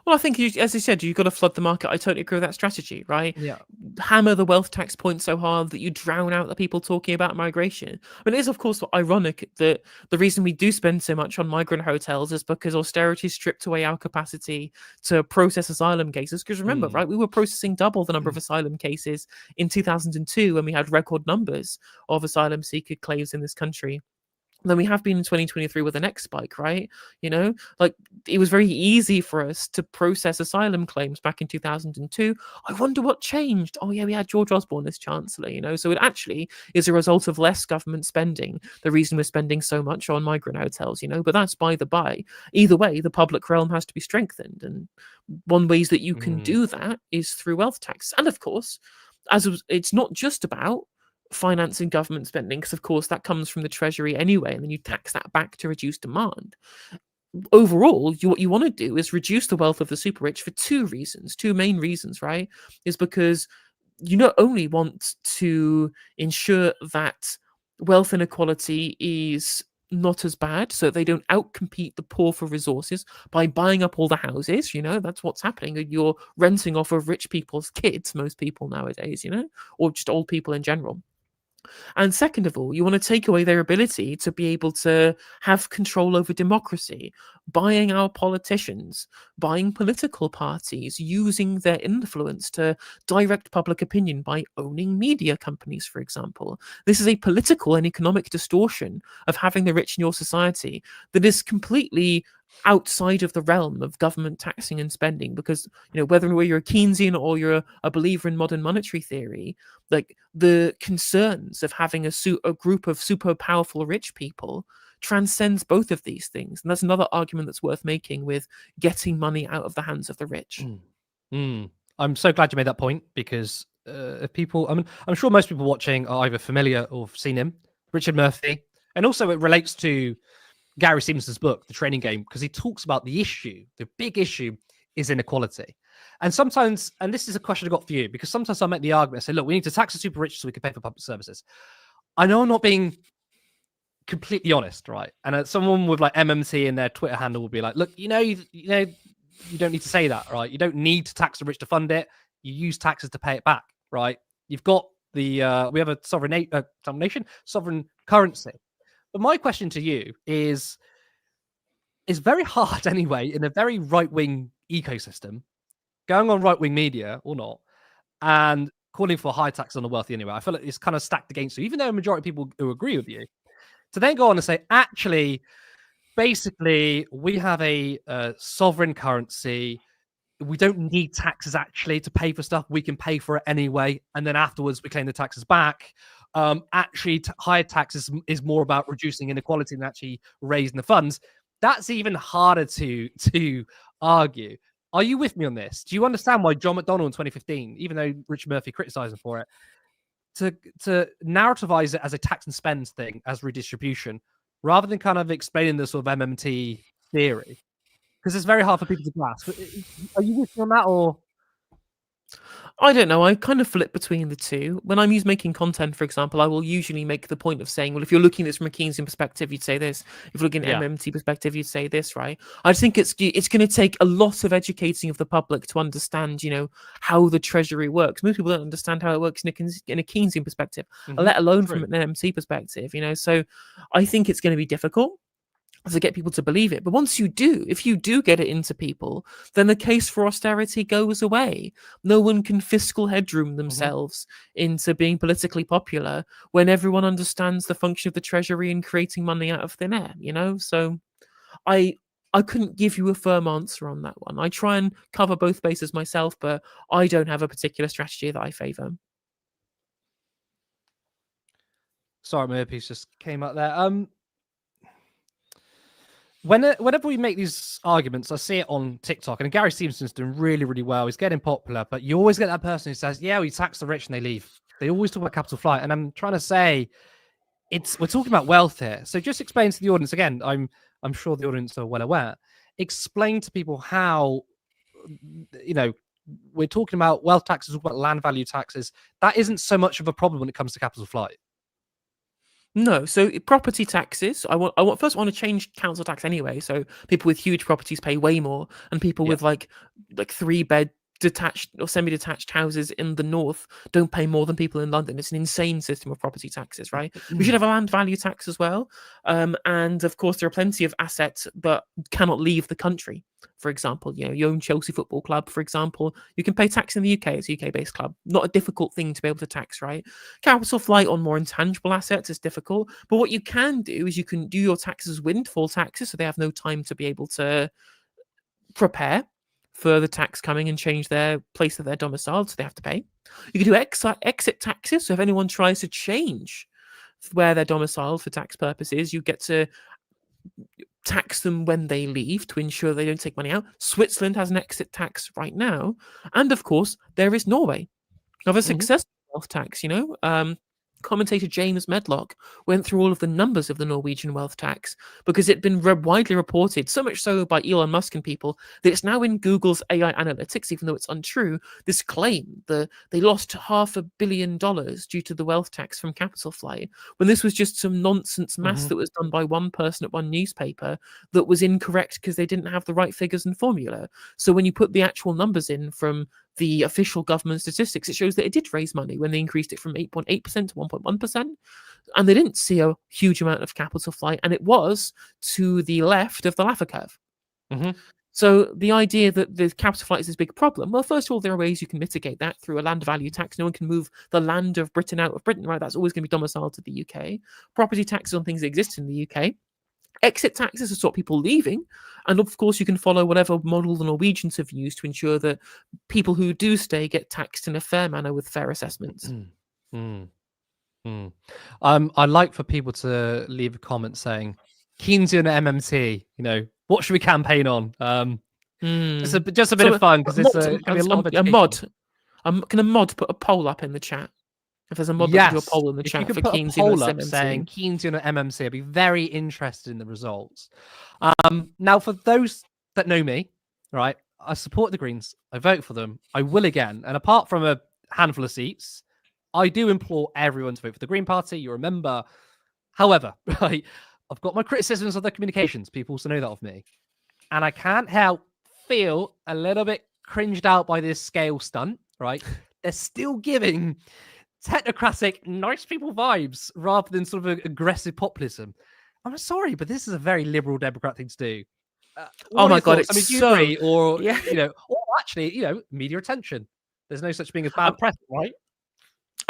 Well, I think, as you said, you've got to flood the market. I totally agree with that strategy, right? Yeah. Hammer the wealth tax point so hard that you drown out the people talking about migration. But it is, of course, ironic that the reason we do spend so much on migrant hotels is because austerity stripped away our capacity to process asylum cases. Because remember, right, we were processing double the number of asylum cases in 2002 when we had record numbers of asylum seeker claims in this country than we have been in 2023 with the next spike, right? Like it was very easy for us to process asylum claims back in 2002. I wonder what changed. Oh yeah, we had George Osborne as Chancellor, so it actually is a result of less government spending. The reason we're spending so much on migrant hotels, but that's by the by. Either way, the public realm has to be strengthened. And one ways that you can do that is through wealth tax. And of course, it's not just about financing government spending, because of course that comes from the treasury anyway, and then you tax that back to reduce demand. Overall, what you want to do is reduce the wealth of the super rich for two main reasons, right? Is because you not only want to ensure that wealth inequality is not as bad, so they don't outcompete the poor for resources by buying up all the houses. That's what's happening. You're renting off of rich people's kids, most people nowadays, or just old people in general. And second of all, you want to take away their ability to be able to have control over democracy, buying our politicians, buying political parties, using their influence to direct public opinion by owning media companies, for example. This is a political and economic distortion of having the rich in your society that is completely outside of the realm of government taxing and spending, because whether you're a Keynesian or you're a believer in modern monetary theory, like the concerns of having a group of super powerful rich people transcends both of these things. And that's another argument that's worth making with getting money out of the hands of the rich. I'm so glad you made that point, because if people, I'm sure most people watching are either familiar or have seen him, Richard Murphy, and also it relates to Gary Stevenson's book, The Training Game, because he talks about the big issue is inequality. And sometimes, and this is a question I got for you, because sometimes I make the argument, I say, look, we need to tax the super rich so we can pay for public services. I know I'm not being completely honest, right? And someone with like MMT in their Twitter handle will be like, look, you don't need to say that, right? You don't need to tax the rich to fund it. You use taxes to pay it back, right? You've got we have a sovereign nation, sovereign currency. But my question to you is very hard anyway, in a very right-wing ecosystem, going on right-wing media or not, and calling for high tax on the wealthy anyway. I feel like it's kind of stacked against you, even though a majority of people who agree with you. To then go on and say, actually, basically, we have a sovereign currency. We don't need taxes actually to pay for stuff. We can pay for it anyway, and then afterwards we claim the taxes back. Actually, higher taxes is more about reducing inequality than actually raising the funds. That's even harder to argue. Are you with me on this? Do you understand why John McDonnell in 2015, even though Richard Murphy criticised him for it, to narrativize it as a tax and spend thing, as redistribution, rather than kind of explaining the sort of MMT theory? Because it's very hard for people to grasp. Are you with me on that, or? I don't know. I kind of flip between the two. When I'm making content, for example, I will usually make the point of saying, well, if you're looking at this from a Keynesian perspective, you'd say this. If you're looking at MMT perspective, you'd say this, right? I just think it's going to take a lot of educating of the public to understand, how the Treasury works. Most people don't understand how it works in a Keynesian perspective, let alone from an MMT perspective, So I think it's going to be difficult to get people to believe it. But once you do, if you do get it into people, then the case for austerity goes away. No one can fiscal headroom themselves into being politically popular when everyone understands the function of the Treasury in creating money out of thin air, So I couldn't give you a firm answer on that one. I try and cover both bases myself, but I don't have a particular strategy that I favour. Sorry, my earpiece just came out there. Whenever we make these arguments, I see it on TikTok, and Gary Stevenson's doing really, really well. He's getting popular, but you always get that person who says, yeah, we tax the rich and they leave. They always talk about capital flight. And I'm trying to say, we're talking about wealth here. So just explain to the audience, again, I'm sure the audience are well aware, explain to people how, we're talking about wealth taxes, we're talking about land value taxes. That isn't so much of a problem when it comes to capital flight. No, so property taxes. I want to change council tax anyway. So people with huge properties pay way more, and people with like 3-bed detached or semi-detached houses in the north don't pay more than people in London. It's an insane system of property taxes, right? We should have a land value tax as well. And of course, there are plenty of assets that cannot leave the country. For example, you own Chelsea Football Club, for example, you can pay tax in the UK. It's a UK-based club. Not a difficult thing to be able to tax, right? Capital flight on more intangible assets is difficult. But what you can do is you can do your taxes windfall taxes, so they have no time to be able to prepare for the tax coming and change their place that they're domiciled, so they have to pay. You can do exit taxes, so if anyone tries to change where they're domiciled for tax purposes, you get to tax them when they leave to ensure they don't take money out. Switzerland has an exit tax right now. And of course, there is Norway of a successful wealth tax, Commentator James Medlock went through all of the numbers of the Norwegian wealth tax because it'd been widely reported, so much so by Elon Musk and people, that it's now in Google's AI analytics, even though it's untrue, this claim that they lost $500 million due to the wealth tax from capital flight, when this was just some nonsense maths that was done by one person at one newspaper that was incorrect because they didn't have the right figures and formula. So when you put the actual numbers in from the official government statistics, it shows that it did raise money when they increased it from 8.8% to 1.1%. And they didn't see a huge amount of capital flight, and it was to the left of the Laffer curve. So the idea that the capital flight is this big problem, well, first of all, there are ways you can mitigate that through a land value tax. No one can move the land of Britain out of Britain, right? That's always going to be domiciled to the UK. Property taxes on things that exist in the UK. Exit taxes to stop people leaving. And of course, you can follow whatever model the Norwegians have used to ensure that people who do stay get taxed in a fair manner with fair assessments. I'd like for people to leave a comment saying, Keynesian MMT, what should we campaign on? Just a bit of fun, because it's going to be a lot of education. Can a mod put a poll up in the chat? If there's a mod that can do a poll in the chat for Keynesian or MMT. Saying Keynesian or MMC, I'd be very interested in the results. Now, for those that know me, right, I support the Greens. I vote for them. I will again. And apart from a handful of seats, I do implore everyone to vote for the Green Party. You remember. However, right, I've got my criticisms of their communications. People also know that of me. And I can't help feel a little bit cringed out by this scale stunt, right? They're still giving technocratic, nice people vibes rather than sort of aggressive populism. I'm sorry, but this is a very liberal Democrat thing to do. Oh my God, it's do you so... agree? Or, or actually, media attention. There's no such thing as bad press, right?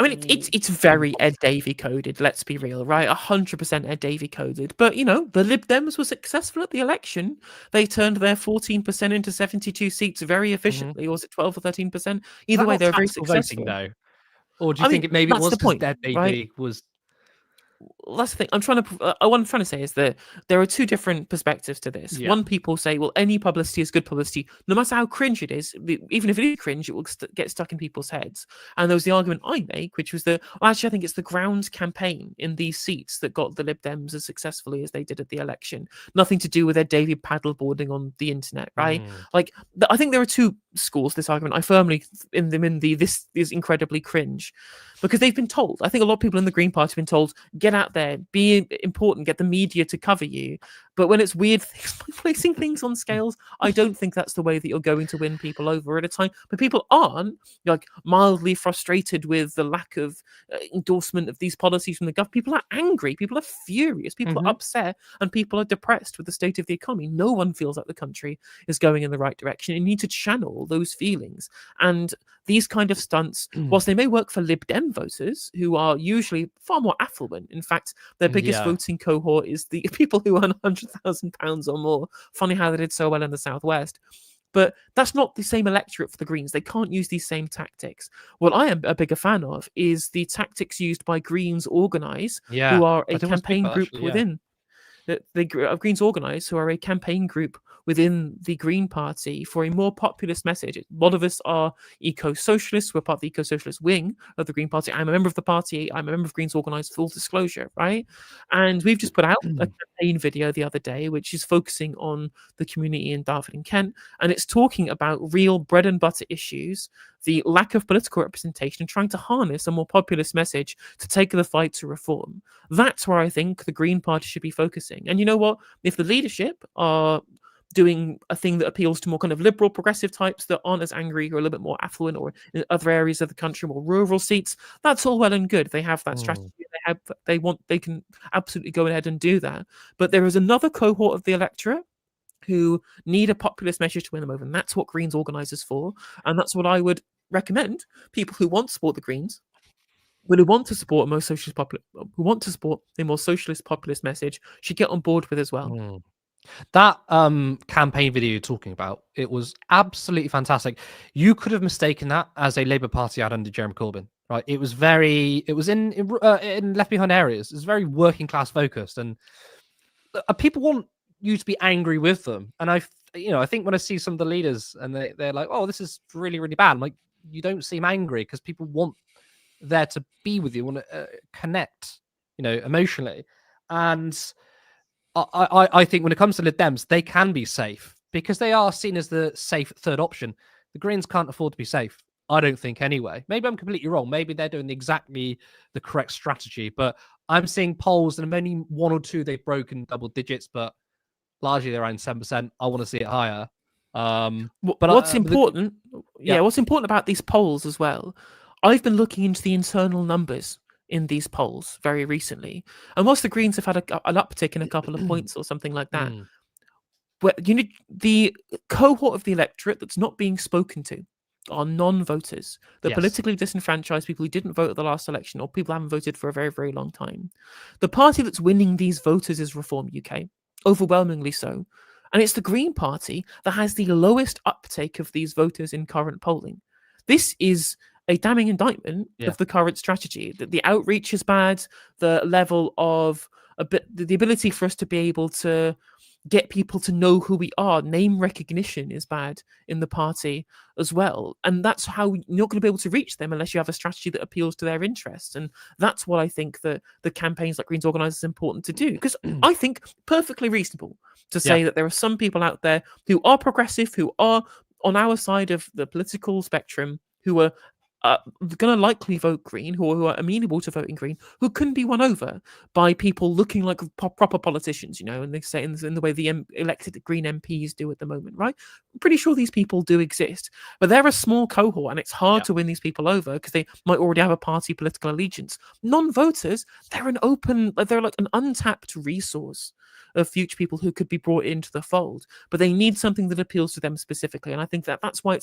I mean, it's very Ed Davey coded. Let's be real, right? 100% Ed Davey coded. But the Lib Dems were successful at the election. They turned their 14% into 72 seats very efficiently. Or was it 12 or 13%? Either way, they were very successful. Voting, though? Or do you I mean, think maybe it that's was the because point, Ed right? Davey was? That's the thing. What I'm trying to say is that there are two different perspectives to this. Yeah. One, people say, well, any publicity is good publicity, no matter how cringe it is. Even if it is cringe, it will get stuck in people's heads. And there was the argument I make, which was that, well, actually, I think it's the ground campaign in these seats that got the Lib Dems as successfully as they did at the election. Nothing to do with Ed Davey paddleboarding on the internet, right? Like, I think there are two schools. This argument, I firmly in this is incredibly cringe, because they've been told. I think a lot of people in the Green Party have been told, get out there, be important, get the media to cover you. But when it's weird things like placing things on scales, I don't think that's the way that you're going to win people over at a time. But people aren't like mildly frustrated with the lack of endorsement of these policies from the government. People are angry, people are furious, people are upset, and people are depressed with the state of the economy. No one feels like the country is going in the right direction. You need to channel those feelings. And these kind of stunts, whilst they may work for Lib Dem voters, who are usually far more affluent. In fact, their biggest voting cohort is the people who earn £100,000 or more. Funny how they did so well in the Southwest. But that's not the same electorate for the Greens. They can't use these same tactics. What I am a bigger fan of is the tactics used by Greens Organise, who are a campaign group within. Greens Organise, who are a campaign group within the Green Party for a more populist message. A lot of us are eco-socialists. We're part of the eco-socialist wing of the Green Party. I'm a member of the party. I'm a member of Greens Organise, full disclosure, right? And we've just put out a campaign video the other day, which is focusing on the community in Dartford and Kent. And it's talking about real bread and butter issues, the lack of political representation, and trying to harness a more populist message to take the fight to reform. That's where I think the Green Party should be focusing. And you know what? If the leadership are doing a thing that appeals to more kind of liberal progressive types that aren't as angry or a little bit more affluent, or in other areas of the country, more rural seats, that's all well and good. They have that strategy. They can absolutely go ahead and do that. But there is another cohort of the electorate who need a populist message to win them over, and that's what Greens Organisers for. And that's what I would recommend people who want to support the Greens, but who want to support who want to support a more socialist populist message, should get on board with as well. That campaign video you're talking about, it was absolutely fantastic. You could have mistaken that as a Labour Party ad under Jeremy Corbyn, right? It was in left behind areas. It's very working class focused, and people want you to be angry with them. And I think when I see some of the leaders and they're like, oh, this is really, really bad. I'm like, you don't seem angry, because people want there to be with you, want to connect, emotionally. And I think when it comes to Lib Dems, they can be safe because they are seen as the safe third option. The Greens can't afford to be safe, I don't think, anyway. Maybe I'm completely wrong. Maybe they're doing exactly the correct strategy. But I'm seeing polls, and only one or two they've broken double digits, but largely they're around 7%. I want to see it higher. What's important about these polls as well, I've been looking into the internal numbers in these polls very recently, and whilst the Greens have had an uptick in a couple of points or something like that, where the cohort of the electorate that's not being spoken to are non-voters, the politically disenfranchised people who didn't vote at the last election, or people who haven't voted for a very, very long time. The party that's winning these voters is Reform UK, overwhelmingly so. And it's the Green Party that has the lowest uptake of these voters in current polling. This is a damning indictment of the current strategy. That the outreach is bad, the level of the ability for us to be able to get people to know who we are, name recognition is bad in the party as well. And that's how you're not going to be able to reach them unless you have a strategy that appeals to their interests. And that's what I think that the campaigns like Greens Organisers is important to do, because I think perfectly reasonable to say that there are some people out there who are progressive, who are on our side of the political spectrum, who are going to likely vote Green, who are amenable to voting Green, who couldn't be won over by people looking like proper politicians, and they say in the way the elected Green MPs do at the moment, right? I'm pretty sure these people do exist, but they're a small cohort, and it's hard to win these people over because they might already have a party political allegiance. Non-voters, they're like an untapped resource of future people who could be brought into the fold, but they need something that appeals to them specifically. And I think that's why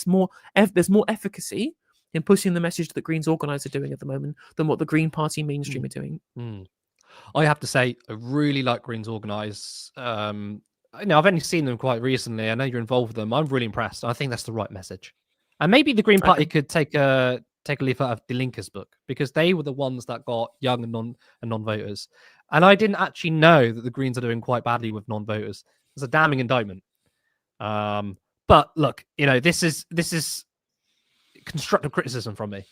there's more efficacy in pushing the message that Greens Organise are doing at the moment than what the Green Party mainstream are doing. I have to say, I really like Greens Organise. I've only seen them quite recently. I know you're involved with them. I'm really impressed. I think that's the right message. And maybe the Green Party could take a leaf out of De Linke's book, because they were the ones that got young and non-voters. And I didn't actually know that the Greens are doing quite badly with non-voters. It's a damning indictment. But look, this is constructive criticism from me.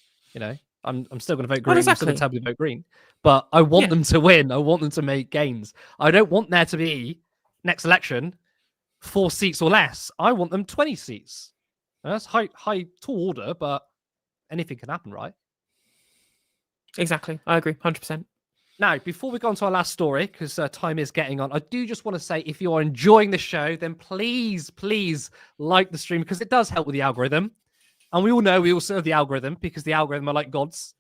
I'm still going to vote Green. Exactly. I'm still going to tell me to vote Green, but I want them to win. I want them to make gains. I don't want there to be next election 4 seats or less. I want them 20 seats. That's high tall order, but anything can happen, right? Exactly. I agree, 100%. Now, before we go on to our last story, because time is getting on, I do just want to say, if you are enjoying the show, then please like the stream, because it does help with the algorithm. And we all know we all serve the algorithm, because the algorithm are like gods.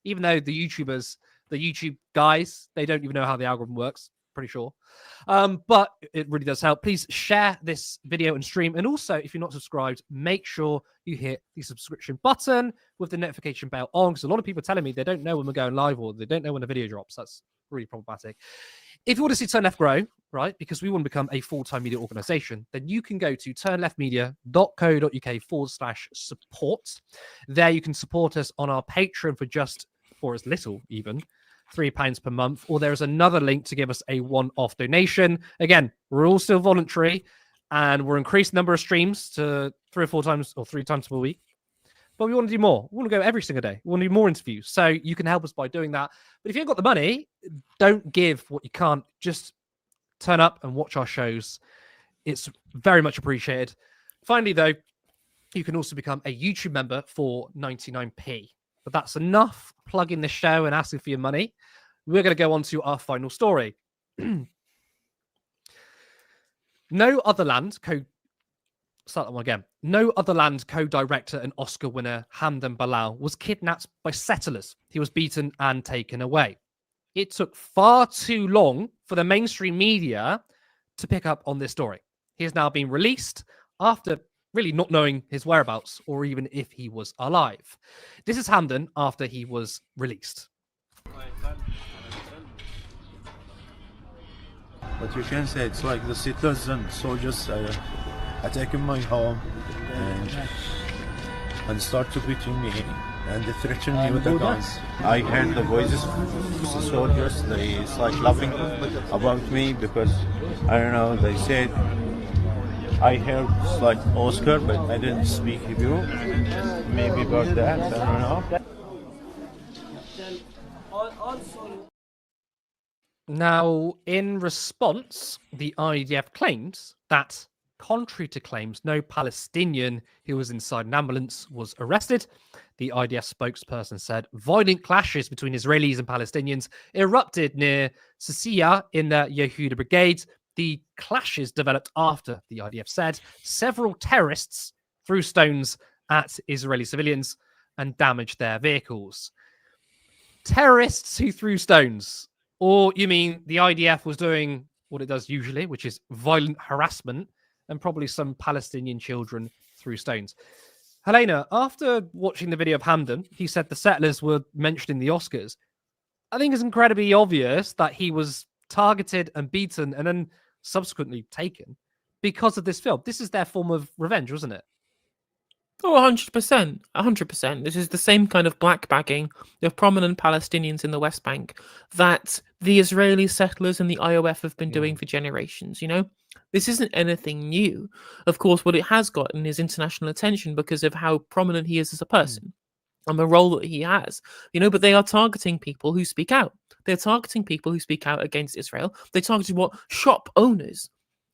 Even though the YouTube guys, they don't even know how the algorithm works, pretty sure. But it really does help. Please share this video and stream. And also, if you're not subscribed, make sure you hit the subscription button with the notification bell on, because a lot of people are telling me they don't know when we're going live, or they don't know when the video drops. That's really problematic. If you want to see Turn Left grow, right, because we want to become a full-time media organization, then you can go to turnleftmedia.co.uk/support. There you can support us on our Patreon for as little even £3 per month, or there is another link to give us a one-off donation. Again, we're all still voluntary, and we're increasing the number of streams to 3 or 4 times or 3 times per week. But we want to do more. We want to go every single day. We want to do more interviews. So you can help us by doing that. But if you ain't got the money, don't give what you can't. Just turn up and watch our shows. It's very much appreciated. Finally, though, you can also become a YouTube member for 99p. But that's enough plugging the show and asking for your money. We're going to go on to our final story. No other land co-director and Oscar winner Hamdan Bilal was kidnapped by settlers. He was beaten and taken away. It took far too long for the mainstream media to pick up on this story. He has now been released after really not knowing his whereabouts or even if he was alive. This is Hamdan after he was released. But you can say it's like the settlers and soldiers attacking my home and start to beating me and they threaten me with the guns. I heard the voices of the soldiers. It's like laughing about me because I don't know. They said I heard like Oscar, but I didn't speak Hebrew. Maybe about that. I don't know. Now, in response, the IDF claims that, contrary to claims, no Palestinian who was inside an ambulance was arrested. The IDF spokesperson said violent clashes between Israelis and Palestinians erupted near Sisiya in the Yehuda Brigade. The clashes developed after, the IDF said, several terrorists threw stones at Israeli civilians and damaged their vehicles. Terrorists who threw stones. Or you mean the IDF was doing what it does usually, which is violent harassment, and probably some Palestinian children threw stones. Helena, after watching the video of Hamdan, he said the settlers were mentioned in the Oscars. I think it's incredibly obvious that he was targeted and beaten and then subsequently taken because of this film. This is their form of revenge, wasn't it? Oh, 100%. 100%. This is the same kind of blackbagging of prominent Palestinians in the West Bank that the Israeli settlers and the IOF have been doing for generations, you know? This isn't anything new. Of course, what it has gotten is international attention because of how prominent he is as a person and the role that he has, you know, but they are targeting people who speak out. They're targeting people who speak out against Israel. They targeted shop owners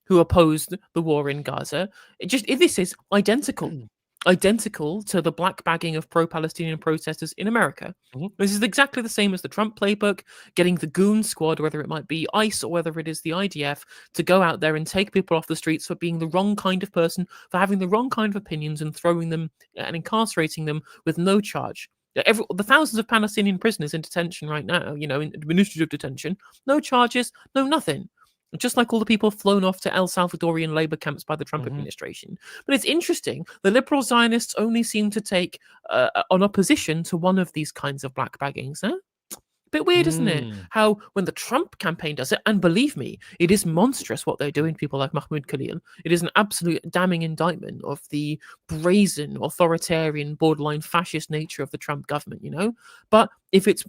who opposed the war in Gaza. This is identical to the blackbagging of pro-Palestinian protesters in America. This is exactly the same as the Trump playbook, getting the goon squad, whether it might be ICE or whether it is the IDF, to go out there and take people off the streets for being the wrong kind of person, for having the wrong kind of opinions and throwing them and incarcerating them with no charge. The thousands of Palestinian prisoners in detention right now, you know, in administrative detention, no charges, no nothing. just like all the people flown off to El Salvadorian labor camps by the Trump administration. But it's interesting, the liberal Zionists only seem to take on opposition to one of these kinds of black baggings. Huh? Bit weird, isn't it? How when the Trump campaign does it, and believe me, it is monstrous what they're doing, people like Mahmoud Khalil. It is an absolute damning indictment of the brazen, authoritarian, borderline fascist nature of the Trump government, you know? But if it's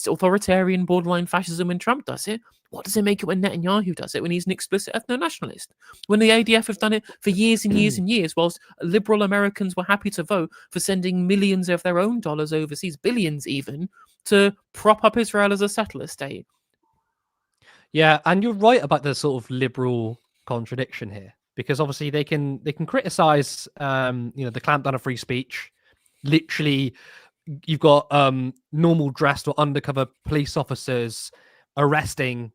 authoritarian, borderline fascism when Trump does it, what does it make it when Netanyahu does it, when he's an explicit ethno-nationalist? When the ADF have done it for years and years and years, whilst liberal Americans were happy to vote for sending millions of their own dollars overseas, billions even, to prop up Israel as a settler state. Yeah, and you're right about the sort of liberal contradiction here, because obviously they can criticize the clampdown of free speech. Literally, you've got normal dressed or undercover police officers arresting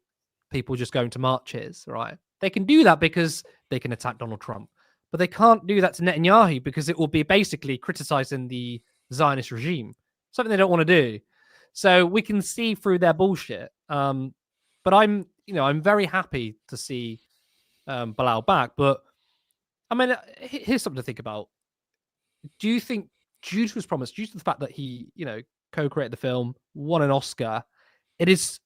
people just going to marches, right? They can do that because they can attack Donald Trump, but they can't do that to Netanyahu because it will be basically criticizing the Zionist regime, something they don't want to do. So we can see through their bullshit. But I'm very happy to see Bilal back. But I mean, here's something to think about. Do you think, due to his promise, due to the fact that he, co-created the film, won an Oscar, it is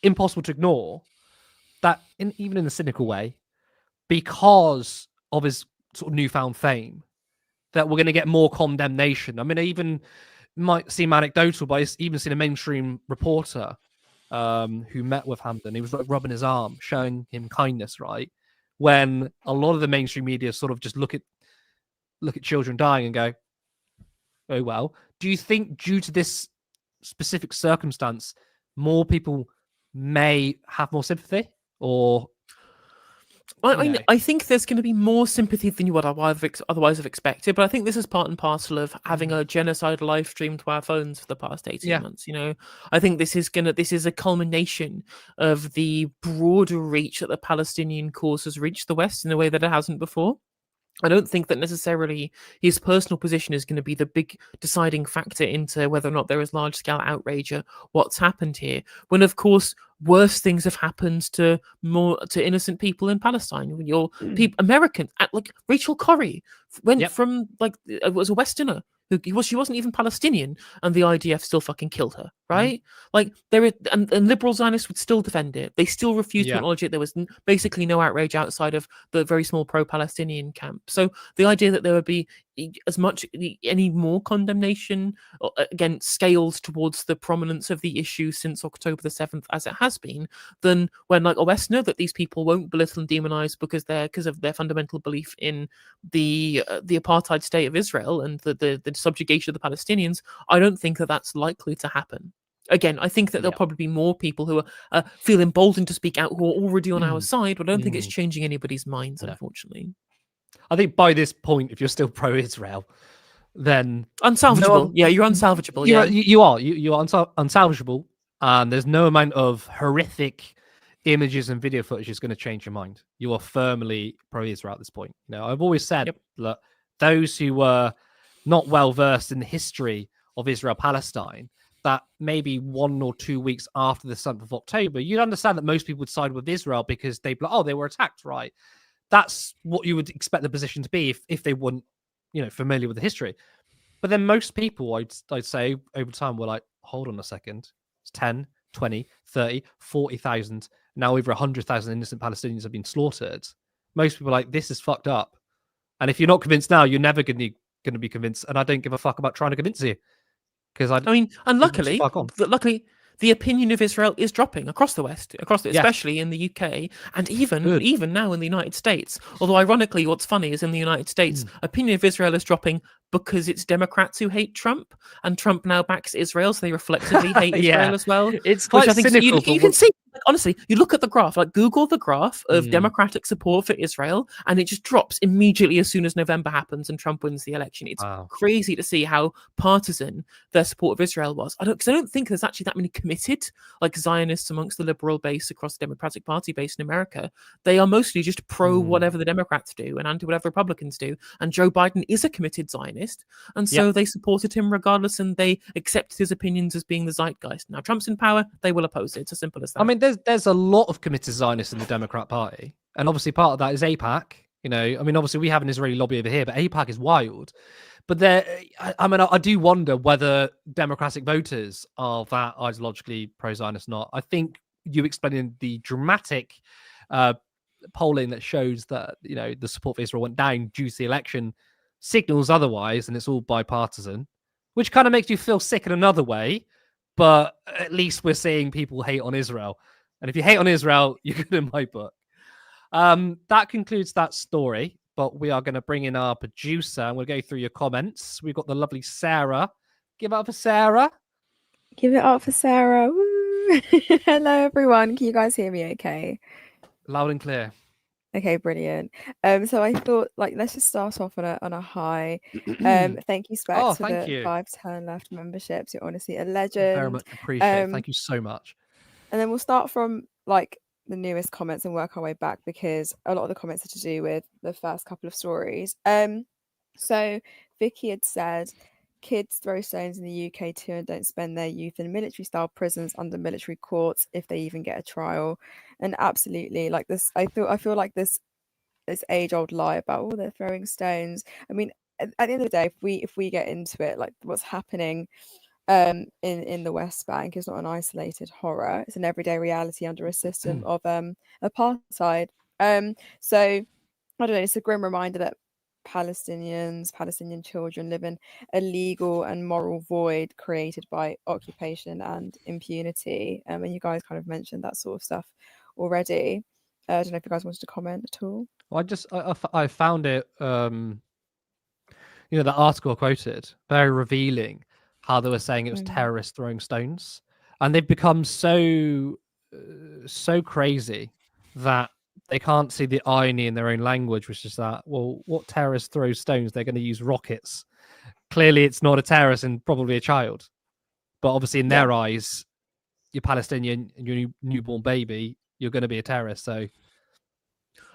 impossible to ignore that, even in a cynical way, because of his sort of newfound fame, that we're going to get more condemnation. I mean, I even might seem anecdotal, but I've even seen a mainstream reporter who met with Hampton. He was like rubbing his arm, showing him kindness, right? When a lot of the mainstream media sort of just look at children dying and go, oh, well. Do you think due to this specific circumstance, more people may have more sympathy? Or I think there's going to be more sympathy than you would otherwise have expected, but I think this is part and parcel of having a genocide live stream to our phones for the past 18 months. I think this is a culmination of the broader reach that the Palestinian cause has reached the West in a way that it hasn't before. I don't think that necessarily his personal position is going to be the big deciding factor into whether or not there is large-scale outrage at what's happened here. When, of course, worse things have happened to innocent people in Palestine. When you're American, like Rachel Corrie went from was a Westerner. She wasn't even Palestinian, and the IDF still fucking killed her, right? Like and liberal Zionists would still defend it. They still refused to acknowledge it. There was basically no outrage outside of the very small pro-Palestinian camp. So the idea that there would be any more condemnation, again, scales towards the prominence of the issue since October the 7th, as it has been, than when like a Westerner, that these people won't belittle and demonize because of their fundamental belief in the apartheid state of Israel and the subjugation of the Palestinians. I don't think that that's likely to happen. Again, I think that there'll probably be more people who feel emboldened to speak out, who are already on our side, but I don't think it's changing anybody's minds, unfortunately. I think by this point, if you're still pro-Israel, then unsalvageable. You're unsalvageable. You are unsalvageable, and there's no amount of horrific images and video footage is going to change your mind. You are firmly pro-Israel at this point. I've always said that those who were not well versed in the history of Israel-Palestine, that maybe 1 or 2 weeks after the 7th of October, you'd understand that most people would side with Israel because they were attacked, right? That's what you would expect the position to be if they weren't, familiar with the history. But then most people, I'd say, over time were like, hold on a second. It's 10, 20, 30, 40,000. Now over 100,000 innocent Palestinians have been slaughtered. Most people are like, this is fucked up. And if you're not convinced now, you're never going to be convinced. And I don't give a fuck about trying to convince you. Because luckily, the opinion of Israel is dropping across the West, especially in the UK, and even now in the United States. Although, ironically, what's funny is in the United States, opinion of Israel is dropping because it's Democrats who hate Trump, and Trump now backs Israel, so they reflectively hate Israel as well. It's quite cynical. You can see, honestly, you look at the graph, like Google the graph of Democratic support for Israel, and it just drops immediately as soon as November happens and Trump wins the election. It's crazy to see how partisan their support of Israel was. I don't think there's actually that many committed like Zionists amongst the liberal base across the Democratic Party base in America. They are mostly just pro whatever the Democrats do and anti whatever Republicans do. And Joe Biden is a committed Zionist. And so they supported him regardless, and they accepted his opinions as being the zeitgeist. Now Trump's in power, they will oppose it. It's as simple as that. I mean, there's a lot of committed Zionists in the Democrat Party, and obviously part of that is AIPAC. I mean, obviously we have an Israeli lobby over here, but AIPAC is wild. But I do wonder whether Democratic voters are that ideologically pro-Zionist or not. I think you explaining the dramatic polling that shows that the support for Israel went down due to the election signals otherwise, and it's all bipartisan, which kind of makes you feel sick in another way. But at least we're seeing people hate on Israel, and if you hate on Israel, you're good in my book. That concludes that story, but we are going to bring in our producer and we'll go through your comments. We've got the lovely Sarah. Give it up for Sarah. Give it up for Sarah. Woo! Hello, everyone. Can you guys hear me okay? Loud and clear. Okay, brilliant. So I thought, let's just start off on a high. Thank you, Specs, for the 5 turn left memberships. You're honestly a legend. Very much appreciate it. Thank you so much. And then we'll start from the newest comments and work our way back, because a lot of the comments are to do with the first couple of stories. So Vicky had said, kids throw stones in the UK too and don't spend their youth in military style prisons under military courts if they even get a trial. And absolutely, this, I feel like this age old lie about they're throwing stones. I mean, at the end of the day, if we get into it, what's happening in the West Bank is not an isolated horror. It's an everyday reality under a system of apartheid. So I don't know, it's a grim reminder that Palestinian children live in a legal and moral void created by occupation and impunity. And you guys kind of mentioned that sort of stuff already. I don't know if you guys wanted to comment at all. Well, I found it, the article I quoted, very revealing. How they were saying it was terrorists throwing stones, and they've become so crazy that they can't see the irony in their own language, which is that, well, what terrorists throw stones? They're going to use rockets. Clearly, it's not a terrorist and probably a child, but obviously in their eyes, you're Palestinian and your newborn baby, you're going to be a terrorist. So.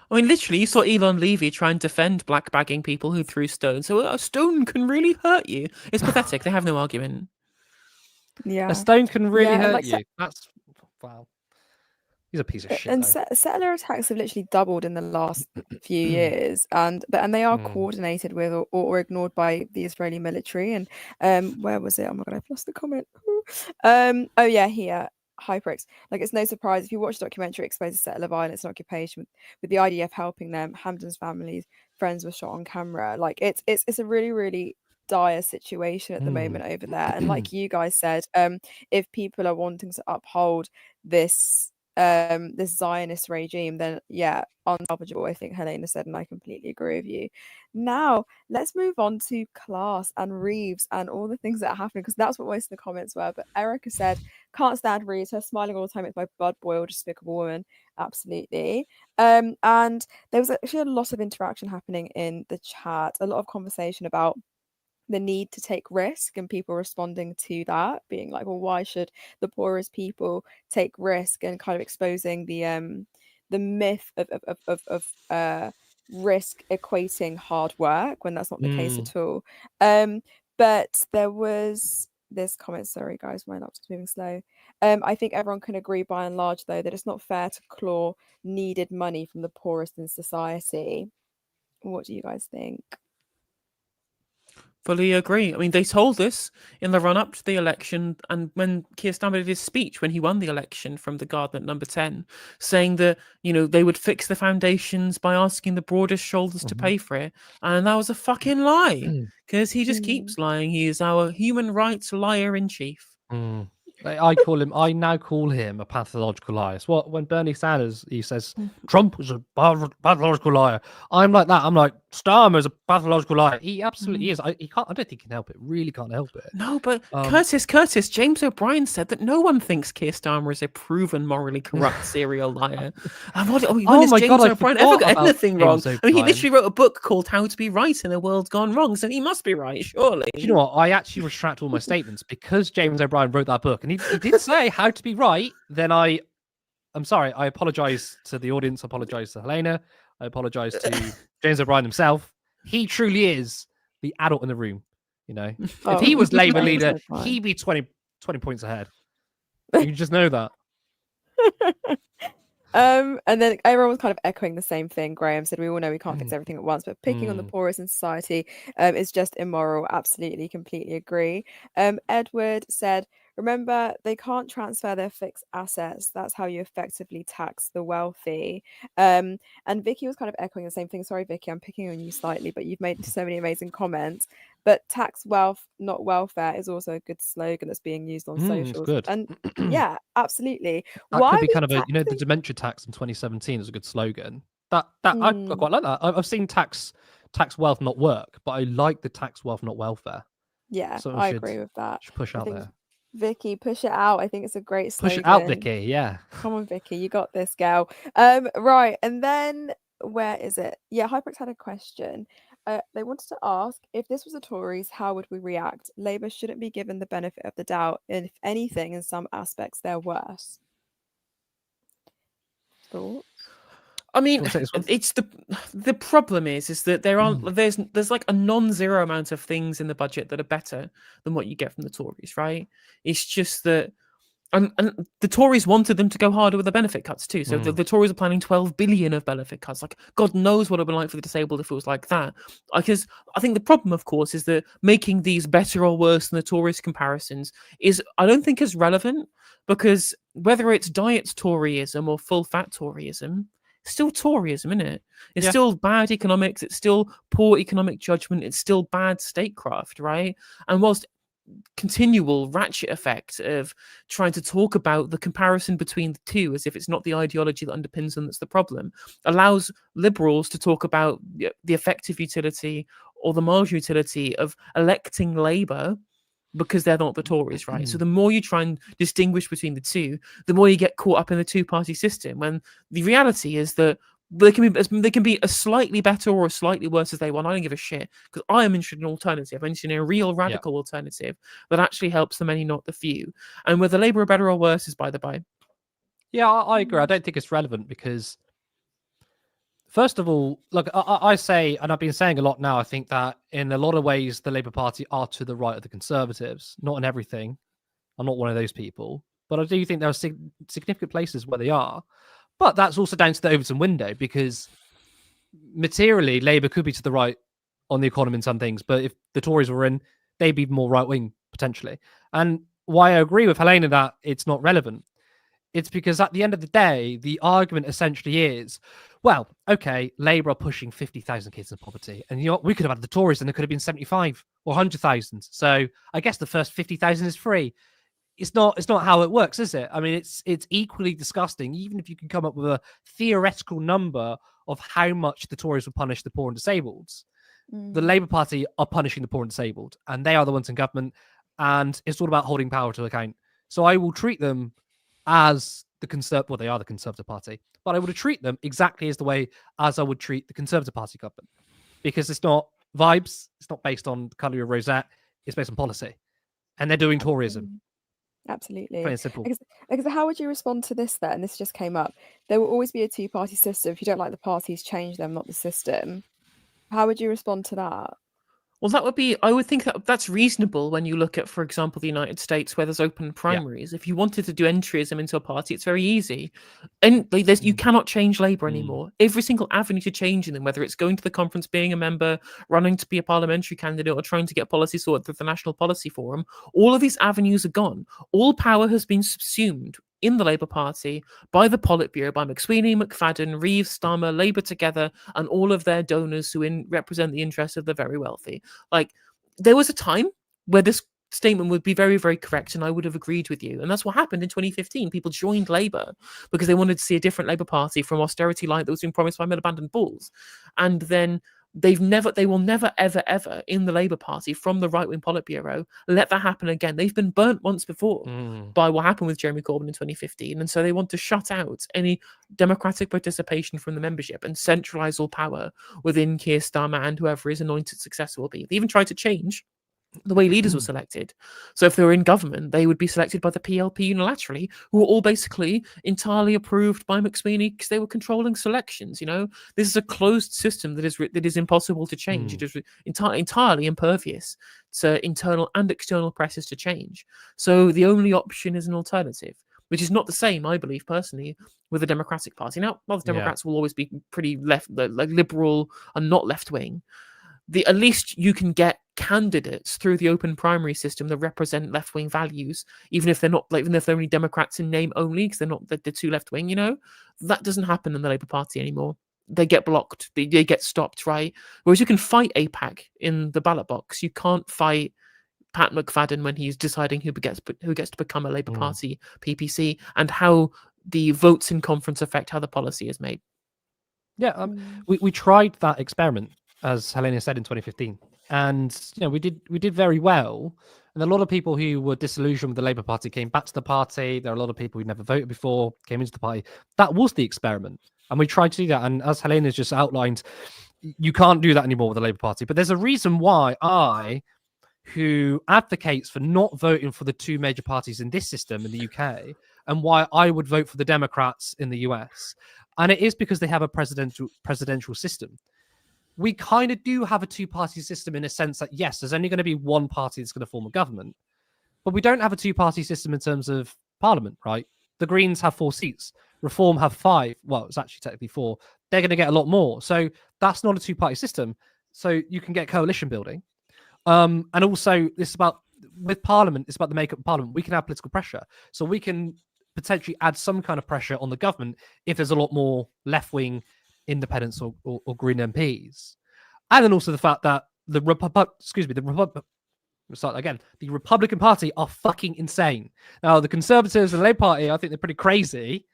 I mean, literally, you saw Elon Levy try and defend black bagging people who threw stones. So a stone can really hurt you. It's pathetic. They have no argument. Yeah, a stone can really hurt you. That's wow. He's a piece of shit. And settler attacks have literally doubled in the last few years, and they are coordinated with or ignored by the Israeli military. And where was it? Oh my god, I've lost the comment. Oh yeah, here. Hyperx. It's no surprise if you watch the documentary, it exposes settler violence and occupation with the IDF helping them. Hamdan's family's friends were shot on camera. It's a really, really dire situation at the moment over there. And like you guys said, if people are wanting to uphold this Zionist regime, then unsalvageable, I think Helena said, and I completely agree with you. Now let's move on to class and Reeves and all the things that are happening, because that's what most of the comments were. But Erica said, can't stand Reeves, her smiling all the time makes my blood boil, despicable woman. Absolutely. And there was actually a lot of interaction happening in the chat, a lot of conversation about the need to take risk, and people responding to that, being like, well, why should the poorest people take risk, and kind of exposing the myth of risk equating hard work when that's not the case at all. But there was this comment, sorry guys, my laptop's moving slow. I think everyone can agree by and large, though, that it's not fair to claw needed money from the poorest in society. What do you guys think? Fully agree. I mean, they told us in the run-up to the election, and when Keir Starmer did his speech when he won the election from the garden at number 10, saying that, they would fix the foundations by asking the broadest shoulders to pay for it. And that was a fucking lie, because he just keeps lying. He is our human rights liar in chief. I now call him a pathological liar. So when Bernie Sanders, he says Trump was a pathological liar, I'm like that. I'm like, Starmer's a pathological liar. He absolutely is. I don't think he can help it. Really can't help it. No, but Curtis, James O'Brien said that no one thinks Keir Starmer is a proven morally corrupt serial liar. And when has James O'Brien ever got anything wrong? I mean, he literally wrote a book called How to Be Right in a World Gone Wrong, so he must be right, surely. Do you know what? I actually retract all my statements, because James O'Brien wrote that book, and he did say how to be right. Then I'm sorry. I apologize to the audience. I apologize to Helena. I apologize to James O'Brien himself. He truly is the adult in the room. If he was Labour leader, he'd be 20 points ahead. You just know that. And then everyone was kind of echoing the same thing. Graham said, "We all know we can't fix everything at once, but picking on the poorest in society is just immoral." Absolutely, completely agree. Edward said, "Remember, they can't transfer their fixed assets. That's how you effectively tax the wealthy." And Vicky was kind of echoing the same thing. Sorry, Vicky, I'm picking on you slightly, but you've made so many amazing comments. But tax wealth, not welfare, is also a good slogan that's being used on It's socials. good. And yeah, absolutely. That Why could are be we kind of a, the taxing? dementia tax in 2017 is a good slogan. I quite like that. I've seen tax wealth not work, but I like the tax wealth not welfare. Yeah, Someone I should agree with that. push I out think there. Vicky, push it out. I think it's a great Push it out, slogan. Vicky. Yeah. Come on, Vicky, you got this, girl. Right, and then where is it? Yeah, Hyperx had a question. They wanted to ask, if this was the Tories, how would we react? Labour shouldn't be given the benefit of the doubt, and if anything, in some aspects, they're worse. Thoughts? I mean, Wanna take this one? it's the problem is that there's like a non-zero amount of things in the budget that are better than what you get from the Tories, right? It's just that, and the Tories wanted them to go harder with the benefit cuts too. So the Tories are planning 12 billion of benefit cuts. Like, God knows what it would be like for the disabled if it was like that. Because I think the problem, of course, is that making these better or worse than the Tories comparisons is, I don't think, is relevant, because whether it's diet Toryism or full fat Toryism, it's still Toryism, isn't it? It's Yeah. still bad economics. It's still poor economic judgment. It's still bad statecraft, right? And whilst continual ratchet effect of trying to talk about the comparison between the two as if it's not the ideology that underpins them that's the problem, allows liberals to talk about the effective utility or the marginal utility of electing Labour because they're not the Tories, right? So the more you try and distinguish between the two, the more you get caught up in the two-party system, when the reality is that they can be as slightly better or as slightly worse as they want. I don't give a shit, because I am interested in an alternative. I'm interested in a real radical alternative that actually helps the many, not the few. And whether Labour are better or worse is by the by. Yeah, I agree. I don't think it's relevant because, first of all, look, I say, and I've been saying a lot now, I think that in a lot of ways, the Labour Party are to the right of the Conservatives. Not in everything. I'm not one of those people. But I do think there are significant places where they are. But that's also down to the Overton window, because materially, Labour could be to the right on the economy in some things. But if the Tories were in, they'd be more right-wing, potentially. And why I agree with Helena that it's not relevant, it's because at the end of the day, the argument essentially is, well, okay, Labour are pushing 50,000 kids in poverty. And you know what? We could have had the Tories and it could have been 75 or 100,000. So I guess the first 50,000 is free. It's not how it works, is it? I mean, it's equally disgusting, even if you can come up with a theoretical number of how much the Tories would punish the poor and disabled. The Labour Party are punishing the poor and disabled, and they are the ones in government, and it's all about holding power to account. So I will treat them as well, they are the Conservative Party, but I would treat them exactly as the way as I would treat the Conservative Party government, because it's not vibes, it's not based on the colour of your rosette, it's based on policy, and they're doing Toryism. Absolutely. Plain and simple. Because how would you respond to this then? This just came up. There will always be a two-party system. If you don't like the parties, change them, not the system. How would you respond to that? Well, I would think that that's reasonable when you look at, for example, the United States, where there's open primaries. If you wanted to do entryism into a party, it's very easy. And you cannot change Labour anymore. Every single avenue to changing them, whether it's going to the conference, being a member, running to be a parliamentary candidate, or trying to get policy sorted through the National Policy Forum, all of these avenues are gone. All power has been subsumed in the Labour Party by the Politburo, by McSweeney, McFadden, Reeves, Starmer, Labour Together, and all of their donors who represent the interests of the very wealthy. Like, there was a time where this statement would be very, very correct, and I would have agreed with you. And that's what happened in 2015. People joined Labour because they wanted to see a different Labour Party from austerity light that was being promised by Miliband Bulls. And then they will never, ever, ever in the Labour Party from the right-wing Politburo let that happen again. They've been burnt once before by what happened with Jeremy Corbyn in 2015. And so they want to shut out any democratic participation from the membership and centralise all power within Keir Starmer and whoever his anointed successor will be. They even tried to change the way leaders were selected. So if they were in government, they would be selected by the PLP unilaterally, who were all basically entirely approved by McSweeney because they were controlling selections. You know, this is a closed system that is impossible to change. It is entirely impervious to internal and external pressures to change. So the only option is an alternative. which is not the same, I believe personally, with the Democratic Party. Now, while the Yeah. Democrats will always be pretty left, like liberal and not left wing, at least you can get candidates through the open primary system that represent left wing values, even if they're not, like, even if they're only Democrats in name only, because they're too left wing. That doesn't happen in the Labour Party anymore. They get blocked. They get stopped, right? Whereas you can fight APAC in the ballot box. You can't fight Pat McFadden when he's deciding who gets to become a Labour Party PPC and how the votes in conference affect how the policy is made. Yeah, we tried that experiment, as Helena said, in 2015, and we did very well. And a lot of people who were disillusioned with the Labour Party came back to the party. There are a lot of people who never voted before came into the party. That was the experiment, and we tried to do that. And as Helena's just outlined, you can't do that anymore with the Labour Party. But there's a reason why who advocates for not voting for the two major parties in this system in the UK, and why I would vote for the Democrats in the US. And it is because they have a presidential system. We kind of do have a two-party system in a sense that, yes, there's only going to be one party that's going to form a government, but we don't have a two-party system in terms of parliament, right? The Greens have 4 seats. Reform have 5. Well, it's actually technically 4. They're going to get a lot more. So that's not a two-party system. So you can get coalition building. And also, this is about, with Parliament, it's about the makeup of Parliament. We can have political pressure. So we can potentially add some kind of pressure on the government if there's a lot more left-wing independents or Green MPs. And then also the fact that the Republican Party are fucking insane. Now, the Conservatives and the Labour Party, I think they're pretty crazy.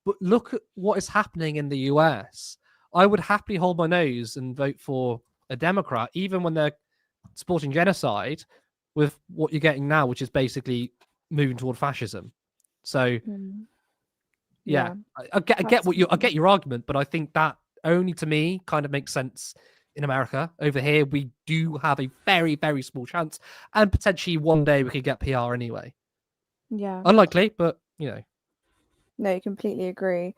But look at what is happening in the US. I would happily hold my nose and vote for a Democrat, even when they're supporting genocide, with what you're getting now, which is basically moving toward fascism. So, yeah. I get your argument, but I think that only to me kind of makes sense in America. Over here, we do have a very, very small chance, and potentially one day we could get PR anyway. Yeah. Unlikely, but No, completely agree.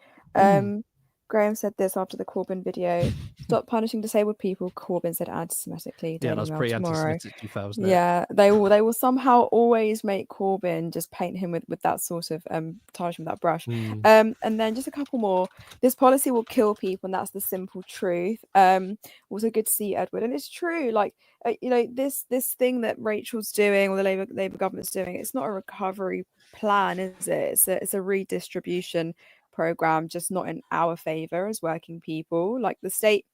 Graham said this after the Corbyn video. Stop punishing disabled people, Corbyn said anti-Semitically. Yeah, Daily that was Mail pretty tomorrow. anti-Semitic, wasn't it? Yeah, they will somehow always make Corbyn, just paint him with that sort of tarnish him with that brush. And then just a couple more. This policy will kill people, and that's the simple truth. Also good to see Edward, and it's true. Like this thing that Rachel's doing, or the Labour government's doing, it's not a recovery plan, is it? It's a redistribution program, just not in our favor as working people. Like, the state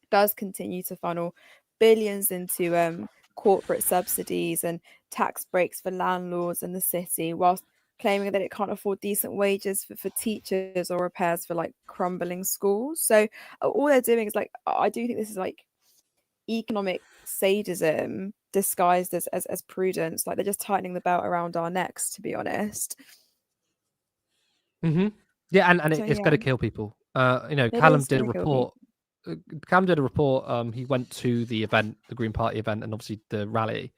does continue to funnel billions into corporate subsidies and tax breaks for landlords in the city, whilst claiming that it can't afford decent wages for teachers or repairs for like crumbling schools. So all they're doing is, like, I do think this is like economic sadism disguised as prudence. Like, they're just tightening the belt around our necks, to be honest. Yeah, and it's going to kill people. Callum did a report. Callum did a report. He went to the event, the Green Party event, and obviously the rally,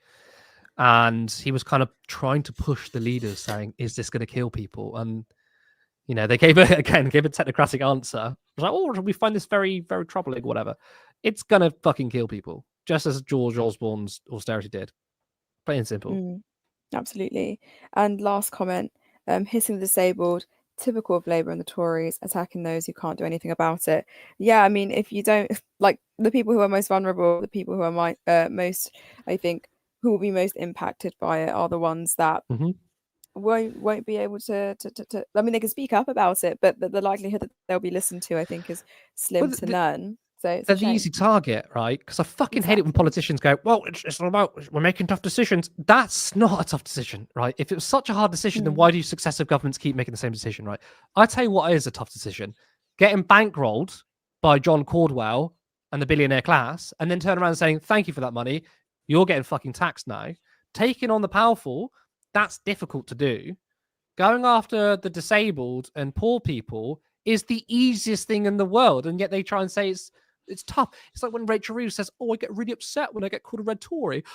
and he was kind of trying to push the leaders, saying, "Is this going to kill people?" And they gave a technocratic answer. It was like, "Oh, we find this very, very troubling. Whatever. It's going to fucking kill people, just as George Osborne's austerity did. Plain and simple." Absolutely. And last comment: hitting the disabled. Typical of Labour and the Tories, attacking those who can't do anything about it. Yeah, I mean, if you don't, like, the people who are most vulnerable, the people who are most, I think, who will be most impacted by it are the ones that won't be able to. I mean, they can speak up about it, but the likelihood that they'll be listened to, I think, is slim to none. So it's they're the easy target, right? Because I fucking hate it when politicians go, "Well, it's all about, we're making tough decisions." That's not a tough decision, right? If it was such a hard decision, then why do successive governments keep making the same decision, right? I tell you what is a tough decision: getting bankrolled by John Cordwell and the billionaire class, and then turn around and saying, "Thank you for that money. You're getting fucking taxed now." Taking on the powerful, that's difficult to do. Going after the disabled and poor people is the easiest thing in the world, and yet they try and say it's tough. It's like when Rachel Reeves says, "Oh, I get really upset when I get called a red Tory."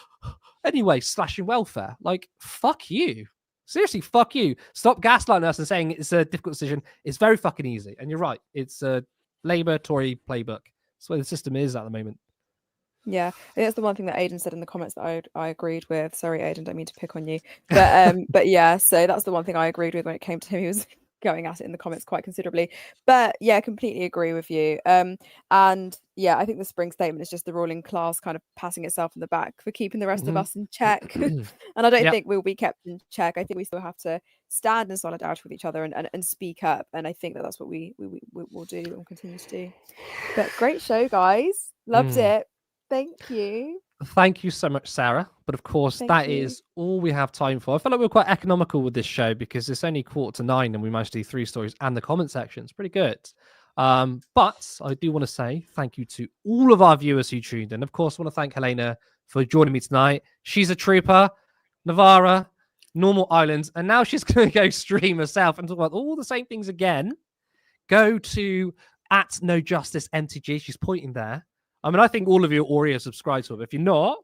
Anyway, slashing welfare. Like, fuck you. Seriously, fuck you. Stop gaslighting us and saying it's a difficult decision. It's very fucking easy. And you're right. It's a Labour Tory playbook. That's where the system is at the moment. Yeah, I think that's the one thing that Aidan said in the comments that I agreed with. Sorry, Aidan, don't mean to pick on you, but yeah, so that's the one thing I agreed with when it came to him. He was going at it in the comments quite considerably, but yeah, completely agree with you. And yeah, I think the Spring statement is just the ruling class kind of patting itself in the back for keeping the rest of us in check, and I don't think we'll be kept in check. I think we still have to stand in solidarity with each other and speak up, and I think that that's what we will do and continue to do. But great show, guys. Loved it. Thank you. Thank you so much, Sarah. But of course, Thank that you. is all we have time for. I feel like we're quite economical with this show because it's only 8:45 and we managed to do 3 stories and the comment section. It's pretty good. But I do want to say thank you to all of our viewers who tuned in. Of course, I want to thank Helena for joining me tonight. She's a trooper, Navarra, Normal Islands, and now she's going to go stream herself and talk about all the same things again. Go to @NoJusticeMTG. She's pointing there. I mean, I think all of you are already subscribed to her. If you're not,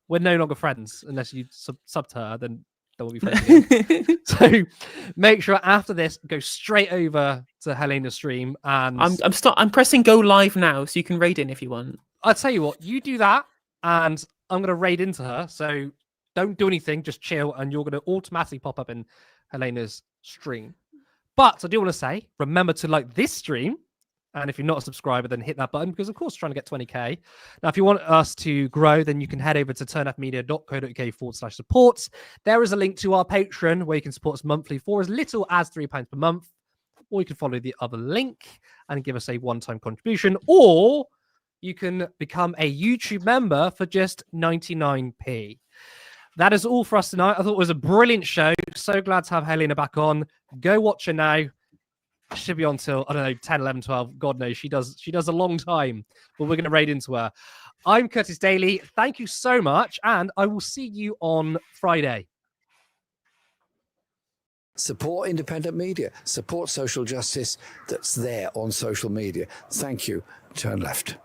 we're no longer friends unless you sub to her, then we'll be friends again. So make sure after this, go straight over to Helena's stream. And I'm pressing go live now, so you can raid in if you want. I'll tell you what, you do that, and I'm going to raid into her. So don't do anything, just chill, and you're going to automatically pop up in Helena's stream. But I do want to say, remember to like this stream. And if you're not a subscriber, then hit that button because, of course, we're trying to get 20k. Now, if you want us to grow, then you can head over to turnfmedia.co.uk/support. There is a link to our Patreon where you can support us monthly for as little as £3 per month. Or you can follow the other link and give us a one-time contribution. Or you can become a YouTube member for just 99p. That is all for us tonight. I thought it was a brilliant show. So glad to have Helena back on. Go watch her now. Should be on till, I don't know, 10, 11, 12. God knows. She does a long time. But we're going to raid into her. I'm Curtis Daly. Thank you so much. And I will see you on Friday. Support independent media. Support social justice that's there on social media. Thank you. Turn left.